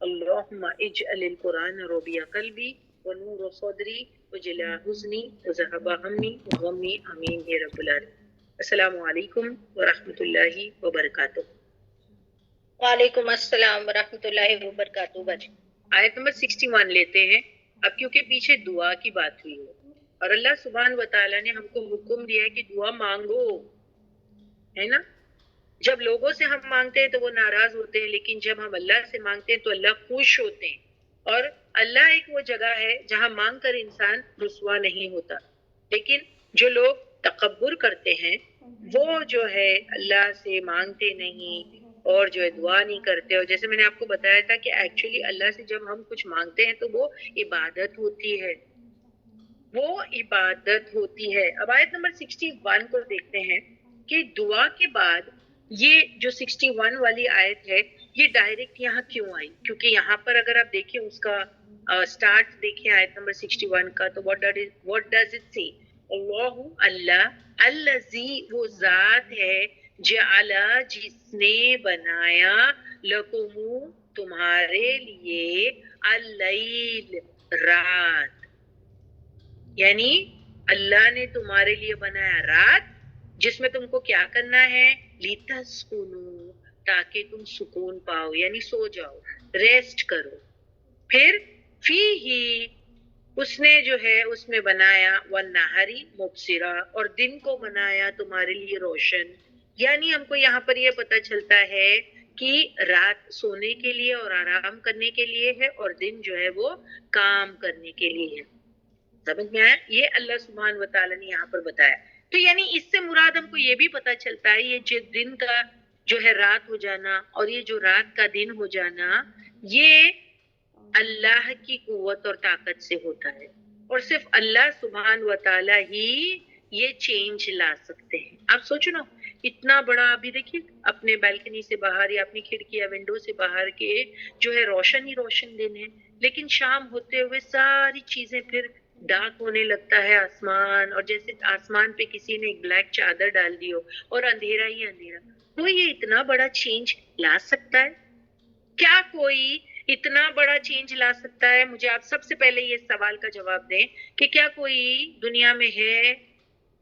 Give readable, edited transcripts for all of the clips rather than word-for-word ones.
اللہم اجعل القرآن ربیع قلبی ونور صدری وجلاء حزنی وذہب ہمی وغمی، آمین یا رب العالمین۔ السلام علیکم ورحمۃ اللہ وبرکاتہ۔ وعلیکم السلام ورحمۃ اللہ وبرکاتہ۔ بچ آیت نمبر 61 لیتے ہیں۔ اب کیونکہ پیچھے دعا کی بات ہوئی ہے اور اللہ سبحانہ و تعالیٰ نے ہم کو حکم دیا ہے کہ دعا مانگو، ہے نا؟ جب لوگوں سے ہم مانگتے ہیں تو وہ ناراض ہوتے ہیں، لیکن جب ہم اللہ سے مانگتے ہیں تو اللہ خوش ہوتے ہیں۔ اور اللہ ایک وہ جگہ ہے جہاں مانگ کر انسان رسوا نہیں ہوتا، لیکن جو لوگ تکبر کرتے ہیں وہ جو ہے اللہ سے مانگتے نہیں اور جو ہے دعا نہیں کرتے۔ اور جیسے میں نے آپ کو بتایا تھا کہ ایکچولی اللہ سے جب ہم کچھ مانگتے ہیں تو وہ عبادت ہوتی ہے، وہ عبادت ہوتی ہے۔ اب آیت نمبر 61 کو دیکھتے ہیں کہ دعا کے بعد یہ جو 61 والی آیت ہے یہ ڈائریکٹ یہاں کیوں آئی؟ کیونکہ یہاں پر اگر آپ دیکھیں اس کا سٹارٹ دیکھیں آیت نمبر 61 کا تو what does it say؟ اللہ الذی وہ ذات ہے، جعل جس نے بنایا، لکم تمہارے لیے، اللیل رات، یعنی اللہ نے تمہارے لیے بنایا رات جس میں تم کو کیا کرنا ہے، لِتَسْكُنُوا تاکہ تم سکون پاؤ، یعنی سو جاؤ، ریسٹ کرو۔ پھر فِيهِ اس نے جو ہے اس میں بنایا، وَالنَّهَرِ مُبْصِرًا اور دن کو بنایا تمہارے لیے روشن۔ یعنی ہم کو یہاں پر یہ پتہ چلتا ہے کہ رات سونے کے لیے اور آرام کرنے کے لیے ہے اور دن جو ہے وہ کام کرنے کے لیے ہے۔ سمجھ میں آیا؟ یہ اللہ سبحانہ و تعالیٰ نے یہاں پر بتایا۔ تو یعنی اس سے مراد ہم کو یہ بھی پتہ چلتا ہے یہ جو دن کا جو ہے رات ہو جانا اور یہ جو رات کا دن ہو جانا یہ اللہ کی قوت اور طاقت سے ہوتا ہے، اور صرف اللہ سبحانہ و تعالیٰ ہی یہ چینج لا سکتے ہیں۔ آپ سوچو نا، اتنا بڑا، ابھی دیکھیے اپنے بالکنی سے باہر یا اپنی کھڑکی یا ونڈو سے باہر کے جو ہے روشن ہی روشن دن ہے، لیکن شام ہوتے ہوئے ساری چیزیں پھر ڈارک ہونے لگتا ہے آسمان، اور جیسے آسمان پہ کسی نے ایک بلیک چادر ڈال دی ہو اور اندھیرا ہی اندھیرا۔ تو یہ اتنا بڑا چینج لا سکتا ہے؟ کیا کوئی اتنا بڑا چینج لا سکتا ہے؟ مجھے آپ سب سے پہلے یہ سوال کا جواب دیں کہ کیا کوئی دنیا میں ہے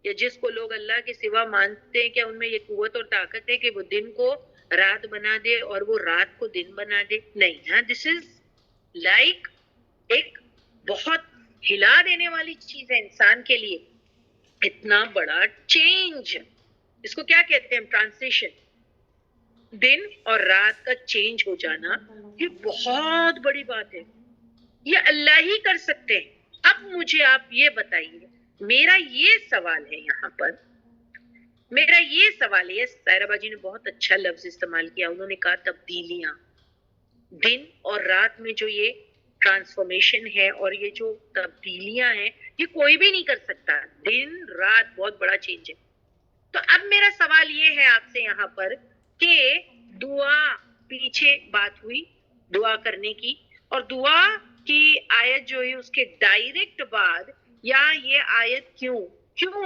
یا جس کو لوگ اللہ کے سوا مانتے ہیں، کیا ان میں یہ قوت اور طاقت ہے کہ وہ دن کو رات بنا دے اور وہ رات کو دن بنا دے؟ نہیں، ہاں، دس از لائک ایک بہت ہلا دینے والی چیز ہے انسان کے لیے، اتنا بڑا چینج۔ اس کو کیا کہتے ہیں؟ ٹرانزیشن، دن اور رات کا چینج ہو جانا، یہ بہت بڑی بات ہے، یہ اللہ ہی کر سکتے ہیں۔ اب مجھے آپ یہ بتائیے، میرا یہ سوال ہے یہاں پر، میرا یہ سوال ہے، سائرہ باجی نے بہت اچھا لفظ استعمال کیا، انہوں نے کہا تبدیلیاں۔ دن اور رات میں جو یہ ٹرانسفارمیشن ہے اور یہ جو تبدیلیاں ہیں یہ کوئی بھی نہیں کر سکتا۔ دن رات بہت بڑا چینج ہے۔ تو اب میرا سوال یہ ہے آپ سے یہاں پر کہ دعا، پیچھے بات ہوئی دعا کرنے کی، اور دعا کی آیت جو ہے اس کے ڈائریکٹ بعد یا یہ آیت کیوں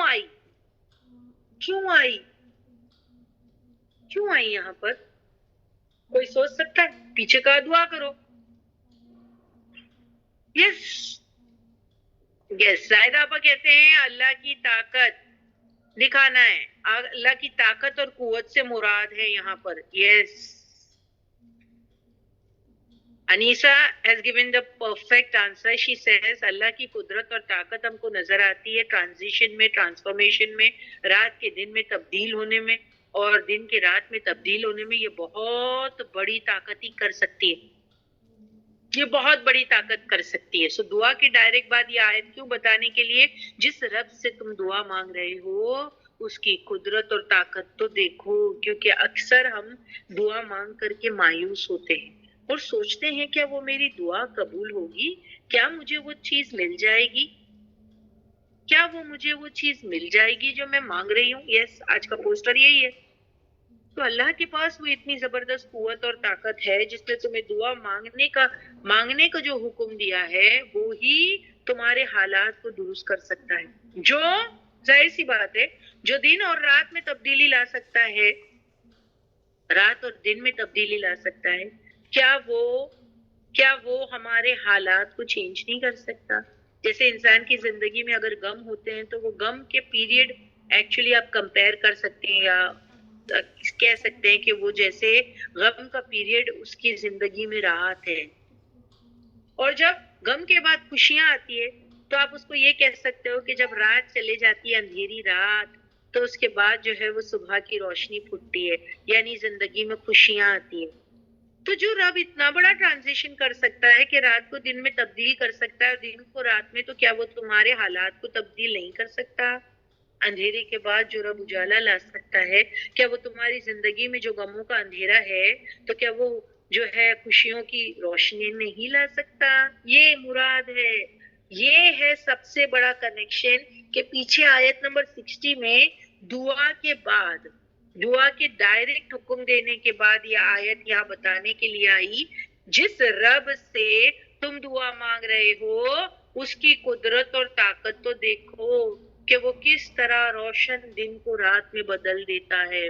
آئی؟ کیوں آئی؟ کیوں آئی یہاں پر؟ کوئی سوچ سکتا ہے؟ پیچھے کہا دعا کرو۔ یس زاہد آپا کہتے ہیں اللہ کی طاقت دکھانا ہے، اللہ کی طاقت اور قوت سے مراد ہے یہاں پر۔ یس، انیسا has given the perfect answer. She says اللہ کی قدرت اور طاقت ہم کو نظر آتی ہے ٹرانزیشن میں، ٹرانسفارمیشن میں، رات کے دن میں تبدیل ہونے میں اور دن کے رات میں تبدیل ہونے میں۔ یہ بہت بڑی طاقت ہی کر سکتی ہے، یہ بہت بڑی طاقت کر سکتی ہے۔ سو دعا کی ڈائریکٹ بات یہ آیت کیوں بتانے کے لیے، جس رب سے تم دعا مانگ رہے ہو اس کی قدرت اور طاقت تو دیکھو، کیونکہ اکثر ہم دعا مانگ کر کے مایوس ہوتے ہیں اور سوچتے ہیں کیا وہ میری دعا قبول ہوگی، کیا مجھے وہ چیز مل جائے گی، کیا وہ مجھے وہ چیز مل جائے گی جو میں مانگ رہی ہوں۔ یس، آج کا پوسٹر یہی ہے۔ تو اللہ کے پاس وہ اتنی زبردست قوت اور طاقت ہے جس نے تمہیں دعا مانگنے کا جو حکم دیا ہے وہی تمہارے حالات کو درست کر سکتا ہے، جو ظاہر سی بات ہے جو دن اور رات میں تبدیلی لا سکتا ہے، رات اور دن میں تبدیلی لا سکتا ہے، کیا وہ کیا وہ ہمارے حالات کو چینج نہیں کر سکتا؟ جیسے انسان کی زندگی میں اگر غم ہوتے ہیں تو وہ غم کے پیریڈ ایکچولی آپ کمپیئر کر سکتے ہیں، یا کہہ سکتے ہیں کہ وہ جیسے غم کا پیریڈ اس کی زندگی میں راحت ہے، اور جب غم کے بعد خوشیاں آتی ہے تو آپ اس کو یہ کہہ سکتے ہو کہ جب رات چلے جاتی ہے، اندھیری رات، تو اس کے بعد جو ہے وہ صبح کی روشنی پھوٹتی ہے، یعنی زندگی میں خوشیاں آتی ہیں۔ تو جو رب اتنا بڑا ٹرانزیشن کر سکتا ہے کہ رات کو دن میں تبدیل کر سکتا ہے اور دن کو رات میں، تو کیا وہ تمہارے حالات کو تبدیل نہیں کر سکتا؟ اندھیرے کے بعد جو رب اجالا لا سکتا ہے، کیا وہ تمہاری زندگی میں جو غموں کا اندھیرا ہے تو کیا وہ جو ہے خوشیوں کی روشنی نہیں لا سکتا؟ یہ مراد ہے، یہ ہے سب سے بڑا کنیکشن کہ پیچھے آیت نمبر 60 میں دعا کے بعد، دعا کے ڈائریکٹ حکم دینے کے بعد یہ آیت یہاں بتانے کے لیے آئی، جس رب سے تم دعا مانگ رہے ہو اس کی قدرت اور طاقت تو دیکھو کہ وہ کس طرح روشن دن کو رات میں بدل دیتا ہے۔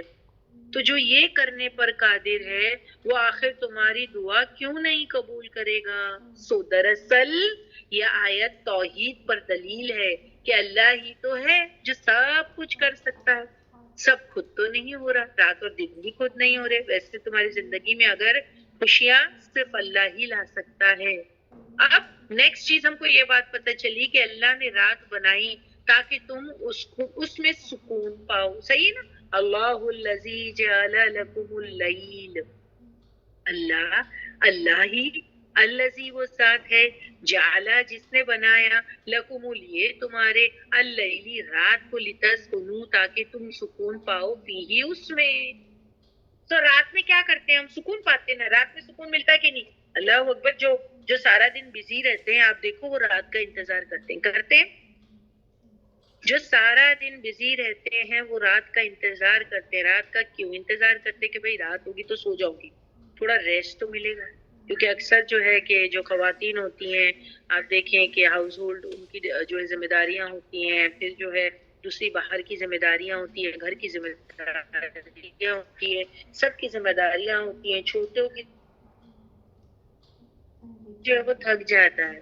تو جو یہ کرنے پر قادر ہے وہ آخر تمہاری دعا کیوں نہیں قبول کرے گا؟ سو دراصل یہ آیت توحید پر دلیل ہے کہ اللہ ہی تو ہے جو سب کچھ کر سکتا ہے، سب خود تو نہیں ہو رہا، رات اور دن بھی خود نہیں ہو رہے۔ ویسے تمہاری زندگی میں اگر خوشیاں صرف اللہ ہی لا سکتا ہے۔ اب نیکسٹ چیز ہم کو یہ بات پتہ چلی کہ اللہ نے رات بنائی تاکہ تم اس میں سکون پاؤ، صحیح ہے نا؟ اللہ الذی جعل لکم اللیل، اللہ ہی، الذی وہ ذات ہے، جعلا جس نے بنایا، لکم لیے تمہارے، اللیلی رات کو، لتسکنوا تاکہ تم سکون پاؤ، فیہ اس میں۔ تو رات میں کیا کرتے ہیں ہم؟ سکون پاتے ہیں نا، رات میں سکون ملتا ہے کہ نہیں؟ اللہ اکبر، جو سارا دن بزی رہتے ہیں آپ دیکھو وہ رات کا انتظار کرتے ہیں، جو سارا دن بزی رہتے ہیں وہ رات کا انتظار کرتے ہیں۔ رات کا کیوں انتظار کرتے کہ بھئی رات ہوگی تو سو جاؤں گی، تھوڑا ریسٹ تو ملے گا، کیونکہ اکثر جو ہے کہ جو خواتین ہوتی ہیں آپ دیکھیں کہ ہاؤس ہولڈ ان کی جو ہے ذمہ داریاں ہوتی ہیں، پھر جو ہے دوسری باہر کی ذمہ داریاں ہوتی ہیں، گھر کی ذمہ داریاں ہوتی ہیں، سب کی ذمہ داریاں ہوتی ہیں، چھوٹوں کی جو ہے وہ تھک جاتا ہے،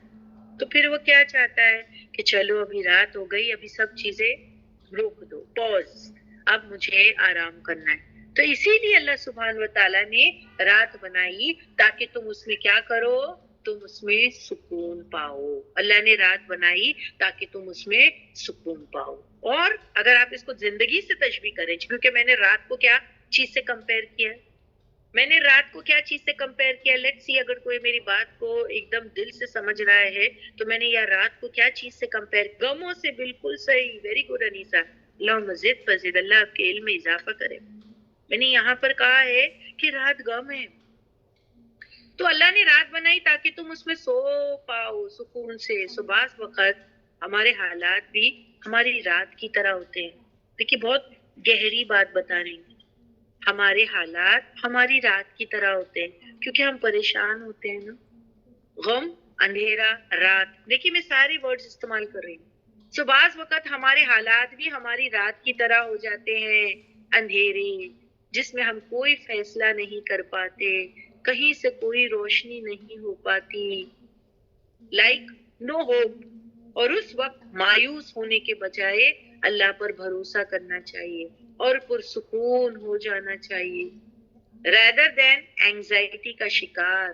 تو پھر وہ کیا چاہتا ہے کہ چلو ابھی رات ہو گئی، ابھی سب چیزیں روک دو، پوز، اب مجھے آرام کرنا ہے۔ تو اسی لیے اللہ سبحانہ وتعالیٰ نے رات بنائی تاکہ تم اس میں کیا کرو؟ تم اس میں سکون پاؤ۔ اللہ نے رات بنائی تاکہ تم اس میں سکون پاؤ۔ اور اگر آپ اس کو زندگی سے تشبیہ کریں، کیونکہ میں نے رات کو کیا چیز سے کمپیئر کیا، میں نے رات کو کیا چیز سے کمپیئر کیا، لیٹ سی اگر کوئی میری بات کو ایک دم دل سے سمجھ رہا ہے تو میں نے یہ رات کو کیا چیز سے کمپیئر، غموں سے، بالکل صحیح، ویری گڈ انیسا، اللہ مزید فزید، اللہ آپ کے علم میں اضافہ کرے۔ میں نے یہاں پر کہا ہے کہ رات غم ہے، تو اللہ نے رات بنائی تاکہ تم اس میں سو پاؤ سکون سے۔ سو بعض وقت ہمارے حالات بھی ہماری رات کی طرح ہوتے ہیں۔ دیکھیے بہت گہری بات بتا رہی ہوں، ہمارے حالات ہماری رات کی طرح ہوتے ہیں کیونکہ ہم پریشان ہوتے ہیں نا، غم، اندھیرا، رات، دیکھیے میں سارے ورڈز استعمال کر رہی ہوں۔ سو بعض وقت ہمارے حالات بھی ہماری رات کی طرح ہو جاتے ہیں، اندھیرے، جس میں ہم کوئی فیصلہ نہیں کر پاتے، کہیں سے کوئی روشنی نہیں ہو پاتی، لائک نو ہوپ، اور اس وقت مایوس ہونے کے بجائے اللہ پر بھروسہ کرنا چاہیے اور پرسکون ہو جانا چاہیے، rather than anxiety کا شکار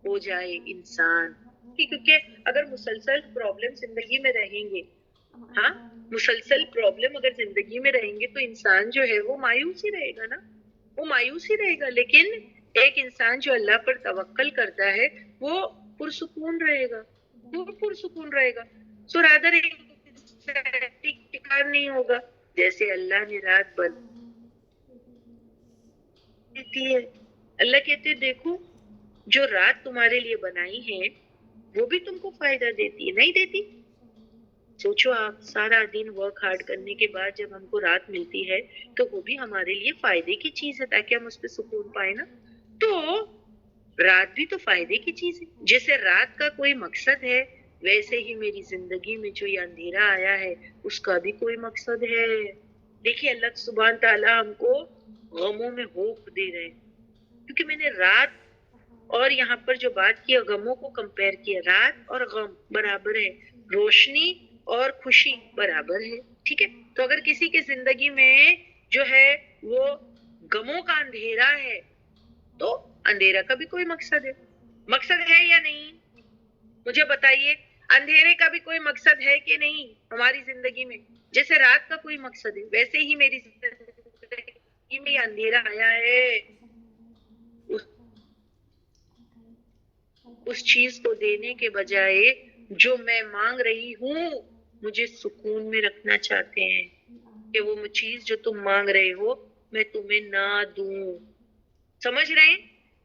ہو جائے انسان۔ کیونکہ اگر مسلسل پرابلم زندگی میں رہیں گے، ہاں مسلسل پرابلم اگر زندگی میں رہیں گے تو انسان جو ہے وہ مایوس ہی رہے گا نا، وہ مایوس ہی رہے گا۔ لیکن ایک انسان جو اللہ پر توکل کرتا ہے وہ پرسکون رہے گا، وہ پرسکون رہے گا۔ سو رادر ایک شکار نہیں ہوگا، جیسے اللہ نے رات دیتی ہے۔ اللہ کہتے ہیں دیکھو جو رات تمہارے لیے بنائی ہے وہ بھی تم کو فائدہ دیتی ہے، نہیں دیتی؟ سوچو آپ سارا دن ورک ہارڈ کرنے کے بعد جب ہم کو رات ملتی ہے تو وہ بھی ہمارے لیے فائدے کی چیز ہے تاکہ ہم اس پہ سکون پائے نا۔ تو رات بھی تو فائدے کی چیز ہے، جیسے رات کا کوئی مقصد ہے ویسے ہی میری زندگی میں جو یہ اندھیرا آیا ہے اس کا بھی کوئی مقصد ہے۔ دیکھیے اللہ سبحانہ تعالیٰ ہم کو غموں میں ہوپ دے رہے ہیں کیونکہ میں نے رات اور یہاں پر جو بات کی غموں کو کمپیئر کیا، رات اور غم برابر ہے، روشنی اور خوشی برابر ہے، ٹھیک ہے؟ تو اگر کسی کی زندگی میں جو ہے وہ غموں کا اندھیرا ہے تو اندھیرا کا بھی کوئی مقصد ہے یا نہیں؟ مجھے بتائیے، اندھیرے کا بھی کوئی مقصد ہے کہ نہیں ہماری زندگی میں؟ جیسے رات کا کوئی مقصد ہے ویسے ہی میری زندگی میں یہ اندھیرا آیا ہے، اس چیز کو دینے کے بجائے جو میں مانگ رہی ہوں مجھے سکون میں رکھنا چاہتے ہیں کہ وہ چیز جو تم مانگ رہے ہو میں تمہیں نہ دوں۔ سمجھ رہے ہیں؟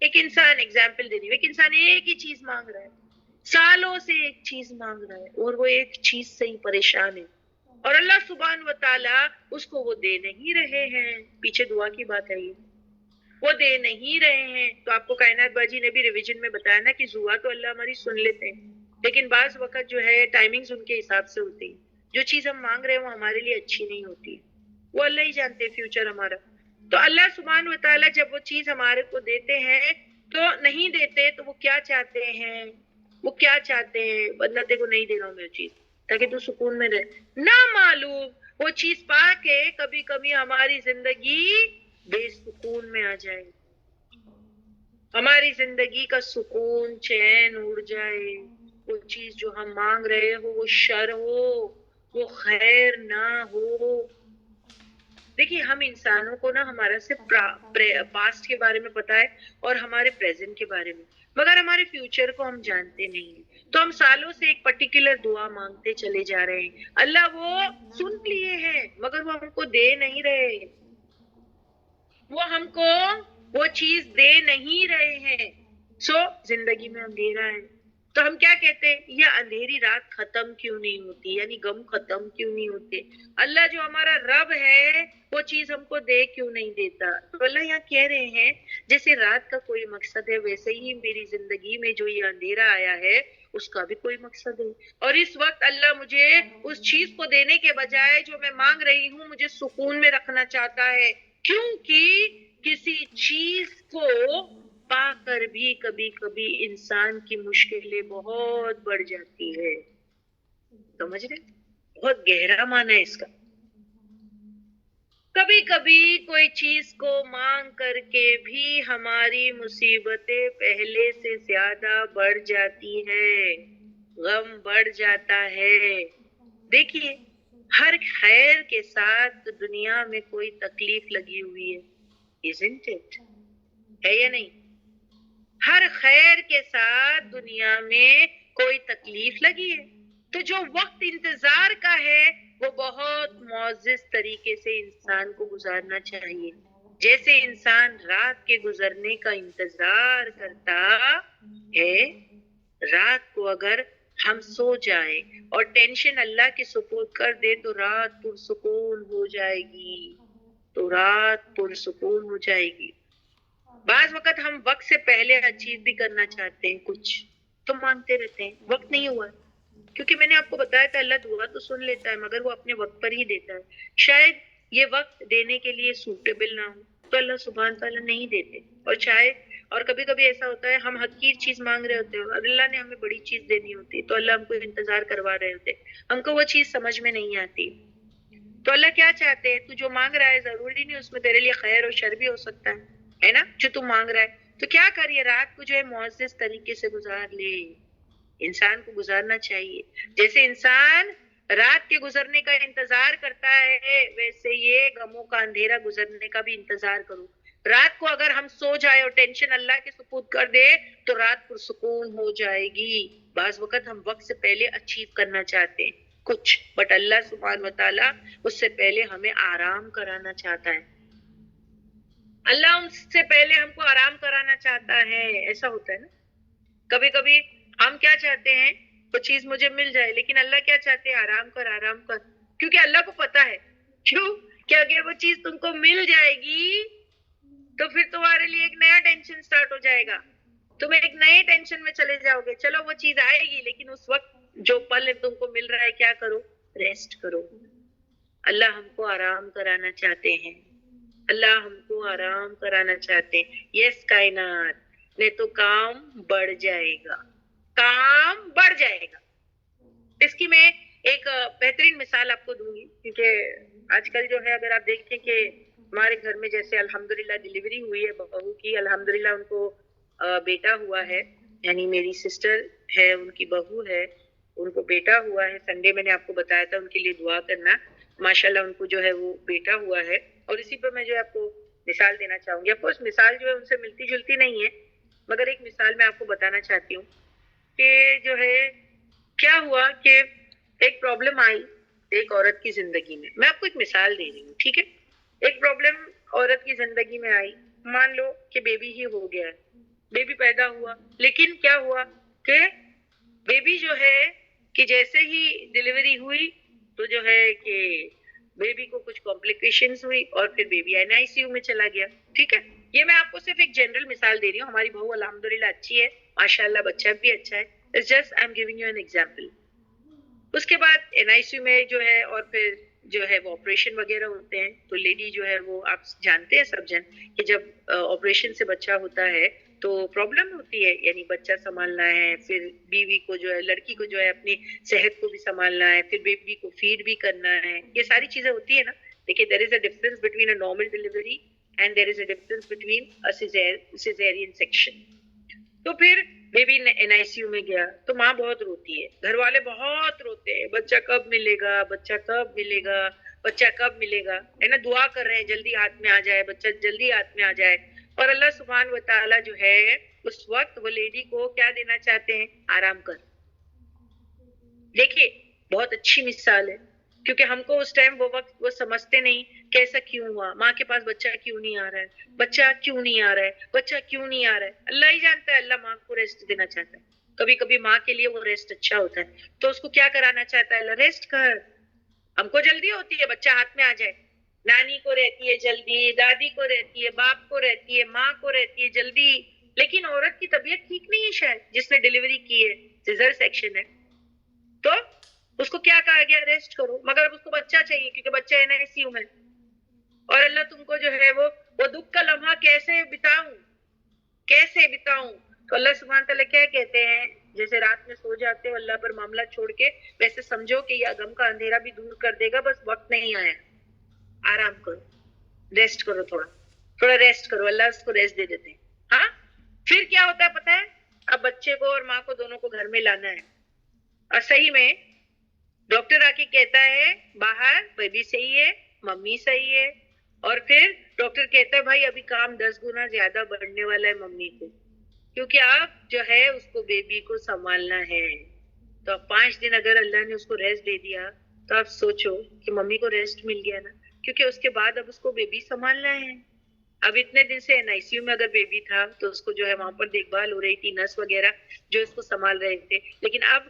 ایک انسان ایگزامپل دے رہی ہوں، ایک انسان ایک ہی چیز مانگ رہا ہے، سالوں سے ایک چیز مانگ رہا ہے اور وہ ایک چیز سے ہی پریشان ہے، اور اللہ سبحانہ و تعالیٰ اس کو وہ دے نہیں رہے ہیں۔ پیچھے دعا کی بات ہے، وہ دے نہیں رہے ہیں۔ تو آپ کو کائنات باجی نے بھی ریویژن میں بتایا نا کہ دعا تو اللہ ہماری سن لیتے ہیں، لیکن بعض وقت جو ہے ٹائمنگز ان کے حساب سے ہوتی ہیں، جو چیز ہم مانگ رہے ہیں وہ ہمارے لیے اچھی نہیں ہوتی، وہ اللہ ہی جانتے ہیں فیوچر ہمارا۔ تو اللہ سبحانہ و تعالیٰ جب وہ چیز ہمارے کو دیتے ہیں تو نہیں دیتے تو وہ کیا چاہتے ہیں؟ وہ کیا چاہتے ہیں؟ بندہ تیرے کو نہیں دے رہا ہوں میں چیز تاکہ تو سکون میں رہے، نہ معلوم وہ چیز پا کے کبھی کبھی ہماری زندگی بے سکون میں آ جائے، ہماری زندگی کا سکون چین اڑ جائے، وہ چیز جو ہم مانگ رہے ہو وہ شر ہو، وہ خیر نہ ہو۔ دیکھیے ہم انسانوں کو نا ہمارا صرف پاسٹ کے بارے میں پتا ہے اور ہمارے پریزنٹ کے بارے میں، مگر ہمارے فیوچر کو ہم جانتے نہیں ہیں۔ تو ہم سالوں سے ایک پرٹیکولر دعا مانگتے چلے جا رہے ہیں، اللہ وہ سن لیے ہیں مگر وہ ہم کو دے نہیں رہے، وہ ہم کو وہ چیز دے نہیں رہے ہیں۔ سو زندگی میں اندھیرا ہے تو ہم کیا کہتے ہیں؟ یہ اندھیری رات ختم کیوں نہیں ہوتی، یعنی غم ختم کیوں نہیں ہوتے؟ اللہ جو ہمارا رب ہے وہ چیز ہم کو دے کیوں نہیں دیتا؟ تو اللہ یہاں کہہ رہے ہیں جیسے رات کا کوئی مقصد ہے ویسے ہی میری زندگی میں جو یہ اندھیرا آیا ہے اس کا بھی کوئی مقصد ہے، اور اس وقت اللہ مجھے اس چیز کو دینے کے بجائے جو میں مانگ رہی ہوں مجھے سکون میں رکھنا چاہتا ہے، کیونکہ کسی چیز کو پا کر بھی کبھی کبھی انسان کی مشکلیں بہت بڑھ جاتی ہے۔ سمجھ رہے؟ بہت گہرا معنی ہے اس کا۔ کبھی کبھی کوئی چیز کو مانگ کر کے بھی ہماری مصیبتیں پہلے سے زیادہ بڑھ جاتی ہے، غم بڑھ جاتا ہے۔ دیکھیے ہر خیر کے ساتھ دنیا میں کوئی تکلیف لگی ہوئی ہے، isn't it؟ ہے یا نہیں؟ ہر خیر کے ساتھ دنیا میں کوئی تکلیف لگی ہے، تو جو وقت انتظار کا ہے وہ بہت معزز طریقے سے انسان کو گزارنا چاہیے، جیسے انسان رات کے گزرنے کا انتظار کرتا ہے۔ رات کو اگر ہم سو جائیں اور ٹینشن اللہ کے سپرد کر دے تو رات پرسکون ہو جائے گی، تو رات پرسکون ہو جائے گی۔ بعض وقت ہم وقت سے پہلے اچیو بھی کرنا چاہتے ہیں، کچھ تو مانگتے رہتے ہیں، وقت نہیں ہوا، کیونکہ میں نے آپ کو بتایا تھا اللہ دعا تو سن لیتا ہے مگر وہ اپنے وقت پر ہی دیتا ہے۔ شاید یہ وقت دینے کے لیے سوٹیبل نہ ہو تو اللہ سبحانہ تعالیٰ نہیں دیتے، اور شاید اور کبھی کبھی ایسا ہوتا ہے ہم حقیر چیز مانگ رہے ہوتے ہیں اور اللہ نے ہمیں بڑی چیز دینی ہوتی تو اللہ ہم کو انتظار کروا رہے ہوتے، ہم کو وہ چیز سمجھ میں نہیں آتی۔ تو اللہ کیا چاہتے ہیں؟ تو جو مانگ رہا ہے ضروری نہیں اس میں تیرے لیے خیر اور شر بھی ہو سکتا ہے نا، جو تم مانگ رہا ہے۔ تو کیا کریے رات کو جو ہے معزز طریقے سے گزار لے، انسان کو گزارنا چاہیے۔ جیسے انسان رات کے گزرنے کا انتظار کرتا ہے ویسے یہ غموں کا اندھیرا گزرنے کا بھی انتظار کرو۔ رات کو اگر ہم سو جائے اور ٹینشن اللہ کے سپرد کر دے تو رات پرسکون ہو جائے گی۔ بعض وقت ہم وقت سے پہلے اچیو کرنا چاہتے ہیں کچھ، بٹ اللہ سبحانہ و تعالیٰ اس سے پہلے ہمیں آرام کرانا چاہتا ہے، اللہ ان سے پہلے ہم کو آرام کرانا چاہتا ہے۔ ایسا ہوتا ہے نا کبھی کبھی ہم کیا چاہتے ہیں وہ چیز مجھے مل جائے، لیکن اللہ کیا چاہتے ہیں؟ آرام کر آرام کر، کیونکہ اللہ کو پتا ہے کیوں کہ اگر وہ چیز تم کو مل جائے گی تو پھر تمہارے لیے ایک نیا ٹینشن سٹارٹ ہو جائے گا، تم ایک نئے ٹینشن میں چلے جاؤ گے۔ چلو وہ چیز آئے گی لیکن اس وقت جو پل تم کو مل رہا ہے کیا کرو؟ ریسٹ کرو۔ اللہ ہم کو آرام کرانا چاہتے ہیں، اللہ ہم کو آرام کرانا چاہتے ہیں۔ یس کائنات، نہیں تو کام بڑھ جائے گا، کام بڑھ جائے گا. اس کی میں ایک بہترین مثال آپ کو دوں گی، کیونکہ آج کل جو ہے اگر آپ دیکھیں کہ ہمارے گھر میں جیسے الحمدللہ ڈلیوری ہوئی ہے بہو کی، الحمدللہ ان کو بیٹا ہوا ہے، یعنی میری سسٹر ہے ان کی بہو ہے، ان کو بیٹا ہوا ہے. سنڈے میں نے آپ کو بتایا تھا ان کے لیے دعا کرنا. ماشاءاللہ ان کو جو ہے وہ بیٹا ہوا ہے. اور اسی پہ میں جو ہے آپ کو مثال دینا چاہوں گی. افکورس مثال جو ہے ان سے ملتی جلتی نہیں ہے، مگر ایک مثال میں آپ کو بتانا چاہتی ہوں کہ جو ہے کیا ہوا کہ ایک پرابلم آئی ایک عورت کی زندگی میں. میں آپ کو ایک مثال دے رہی ہوں، ٹھیک ہے؟ ایک پرابلم عورت کی زندگی میں آئی. مان لو کہ بیبی ہی ہو گیا، بیبی پیدا ہوا، لیکن کیا ہوا کہ بیبی جو ہے کہ جیسے ہی ڈلیوری ہوئی تو جو ہے کہ بیبی کو کچھ کمپلیکیشنز ہوئی اور پھر بیبی NICU میں چلا گیا. ٹھیک ہے، یہ میں آپ کو صرف ایک جنرل مثال دے رہی ہوں. ہماری بہو الحمدللہ اچھی ہے، ماشاءاللہ بچہ بھی اچھا ہے. It's just I'm giving you an example. اس کے بعد NICU میں جو ہے اور پھر جو ہے وہ آپریشن وغیرہ ہوتے ہیں. تو لیڈی جو ہے وہ آپ جانتے ہیں سب جن کہ جب آپریشن سے بچہ ہوتا ہے تو پرابلم ہوتی ہے، یعنی بچہ سنبھالنا ہے، پھر بیوی کو جو ہے لڑکی کو جو ہے اپنی صحت کو بھی سنبھالنا ہے، پھر بیبی کو فیڈ بھی کرنا ہے. یہ ساری چیزیں ہوتی ہے نا. دیکھیے there is a difference between a normal delivery and there is a difference between a cesarean section. تو پھر بیبی NICU میں گیا تو ماں بہت روتی ہے، گھر والے بہت روتے ہیں، بچہ کب ملے گا، بچہ کب ملے گا، بچہ کب ملے گا، ہے نا. دعا کر رہے ہیں جلدی ہاتھ میں آ جائے، بچہ جلدی ہاتھ میں آ جائے. اور اللہ سبحانہ و تعالیٰ جو ہے اس وقت وہ لیڈی کو کیا دینا چاہتے ہیں؟ آرام کر. دیکھیے بہت اچھی مثال ہے، کیونکہ ہم کو اس ٹائم وہ وقت وہ سمجھتے نہیں کیسا کیوں ہوا، ماں کے پاس بچہ کیوں نہیں آ رہا ہے، بچہ کیوں نہیں آ رہا ہے، بچہ کیوں نہیں آ رہا ہے. اللہ ہی جانتا ہے، اللہ ماں کو ریسٹ دینا چاہتا ہے. کبھی کبھی ماں کے لیے وہ ریسٹ اچھا ہوتا ہے، تو اس کو کیا کرانا چاہتا ہے؟ اللہ ریسٹ کر. ہم کو جلدی ہوتی ہے بچہ ہاتھ میں آ جائے، نانی کو رہتی ہے جلدی، دادی کو رہتی ہے، باپ کو رہتی ہے، ماں کو رہتی ہے جلدی. لیکن عورت کی طبیعت ٹھیک نہیں ہے شاید جس نے ڈلیوری کی ہے، سیزر سیکشن ہے، تو اس کو کیا کہا گیا؟ ریسٹ کرو. مگر اب اس کو بچہ چاہیے کیونکہ بچہ NICU میں. اور اللہ تم کو جو ہے وہ دکھ کا لمحہ کیسے بتاؤں، کیسے بتاؤں. تو اللہ سبحانہ تعالیٰ کیا کہتے ہیں؟ جیسے رات میں سو جاتے ہو اللہ پر معاملہ چھوڑ کے، ویسے سمجھو کہ یہ غم کا اندھیرا بھی دور کر دے گا، بس وقت نہیں آیا. آرام کرو، ریسٹ کرو، تھوڑا تھوڑا ریسٹ کرو. اللہ اس کو ریسٹ دے دیتے ہیں. ہاں پھر کیا ہوتا ہے پتا ہے؟ اب بچے کو اور ماں کو دونوں کو گھر میں لانا ہے. اور صحیح میں ڈاکٹر آ کے کہتا ہے باہر بیبی صحیح ہے، ممی صحیح ہے. اور پھر ڈاکٹر کہتا ہے بھائی ابھی کام 10 گنا زیادہ بڑھنے والا ہے ممی کو، کیونکہ آپ جو ہے اس کو بیبی کو سنبھالنا ہے. تو اب 5 دن اگر اللہ نے اس کو ریسٹ دے دیا تو آپ سوچو کہ ممی کو ریسٹ مل گیا نا، کیونکہ اس کے بعد اب اس کو بیبی سنبھالنا ہے. اب اتنے دن سے NICU میں اگر بیبی تھا تو اس کو جو ہے وہاں پر دیکھ بھال ہو رہی تھی، نرس وغیرہ جو اس کو سنبھال رہے تھے. لیکن اب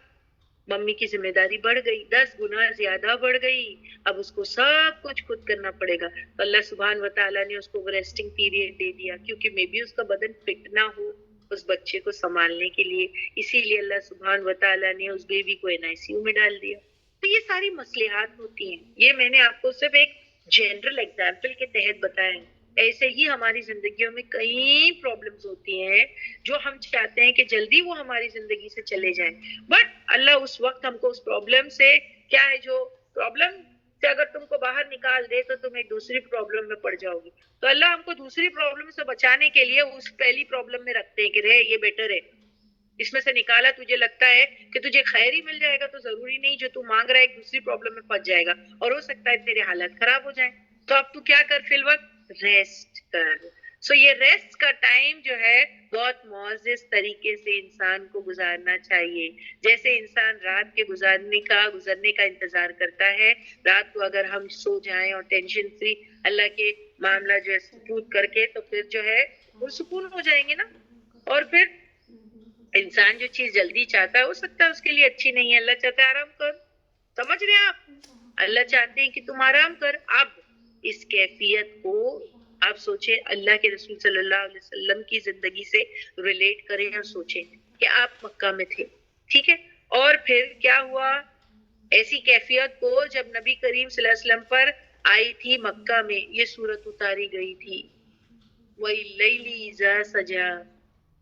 ممی کی ذمہ داری بڑھ گئی، 10 گنا زیادہ بڑھ گئی. اب اس کو سب کچھ خود کرنا پڑے گا. تو اللہ سبحانہ و تعالیٰ نے اس کو ریسٹنگ پیریڈ دے دیا، کیونکہ میں بھی اس کا بدن فٹ نہ ہو اس بچے کو سنبھالنے کے لیے. اسی لیے اللہ سبحانہ و تعالیٰ نے اس بیبی کو NICU میں ڈال دیا. تو یہ ساری مصلحات ہوتی ہیں. یہ میں نے آپ کو صرف ایک جنرل ایگزامپل کے تحت بتایا ہے. ایسے ہی ہماری زندگیوں میں کئی پرابلمز ہوتی ہیں جو ہم چاہتے ہیں کہ جلدی وہ ہماری زندگی سے چلے جائیں، بٹ اللہ اس وقت ہم کو اس پرابلم سے کیا ہے، جو پرابلم سے اگر تم کو باہر نکال دے تو تم ایک دوسری پرابلم میں پڑ جاؤ گی. تو اللہ ہم کو دوسری پرابلم سے بچانے کے لیے اس پہلی پرابلم میں رکھتے ہیں کہ رہے یہ بیٹر ہے، اس میں سے نکالا تجھے لگتا ہے کہ تجھے خیر ہی مل جائے گا، تو ضروری نہیں جو تو مانگ رہا ہے ایک دوسری پرابلم میں پھنس جائے گا اور ہو سکتا ہے تیرے حالات خراب ہو جائیں. تو اب تو کیا کر، فی الوقت ریسٹ کر. سو یہ ریسٹ کا ٹائم جو ہے بہت معزز طریقے سے انسان کو گزارنا چاہیے. جیسے انسان رات کے گزرنے کا انتظار کرتا ہے، رات کو اگر ہم سو جائیں اور ٹینشن فری اللہ کے معاملہ جو ہے سپورٹ کر کے، تو پھر جو ہے پرسکون ہو جائیں گے نا. اور پھر انسان جو چیز جلدی چاہتا ہے ہو سکتا ہے اس کے لیے اچھی نہیں ہے. اللہ چاہتا ہے آرام کر. سمجھ رہے ہیں آپ؟ اللہ چاہتے ہیں کہ تم آرام کر. اب اس کیفیت کو آپ سوچیں، اللہ کے رسول صلی اللہ علیہ وسلم کی زندگی سے ریلیٹ کریں اور سوچیں کہ آپ مکہ میں تھے، ٹھیک ہے، اور پھر کیا ہوا؟ ایسی کیفیت کو جب نبی کریم صلی اللہ علیہ وسلم پر آئی تھی مکہ میں یہ صورت اتاری گئی تھی، وَاللَّيْلِ إِذَا سَجَىٰ.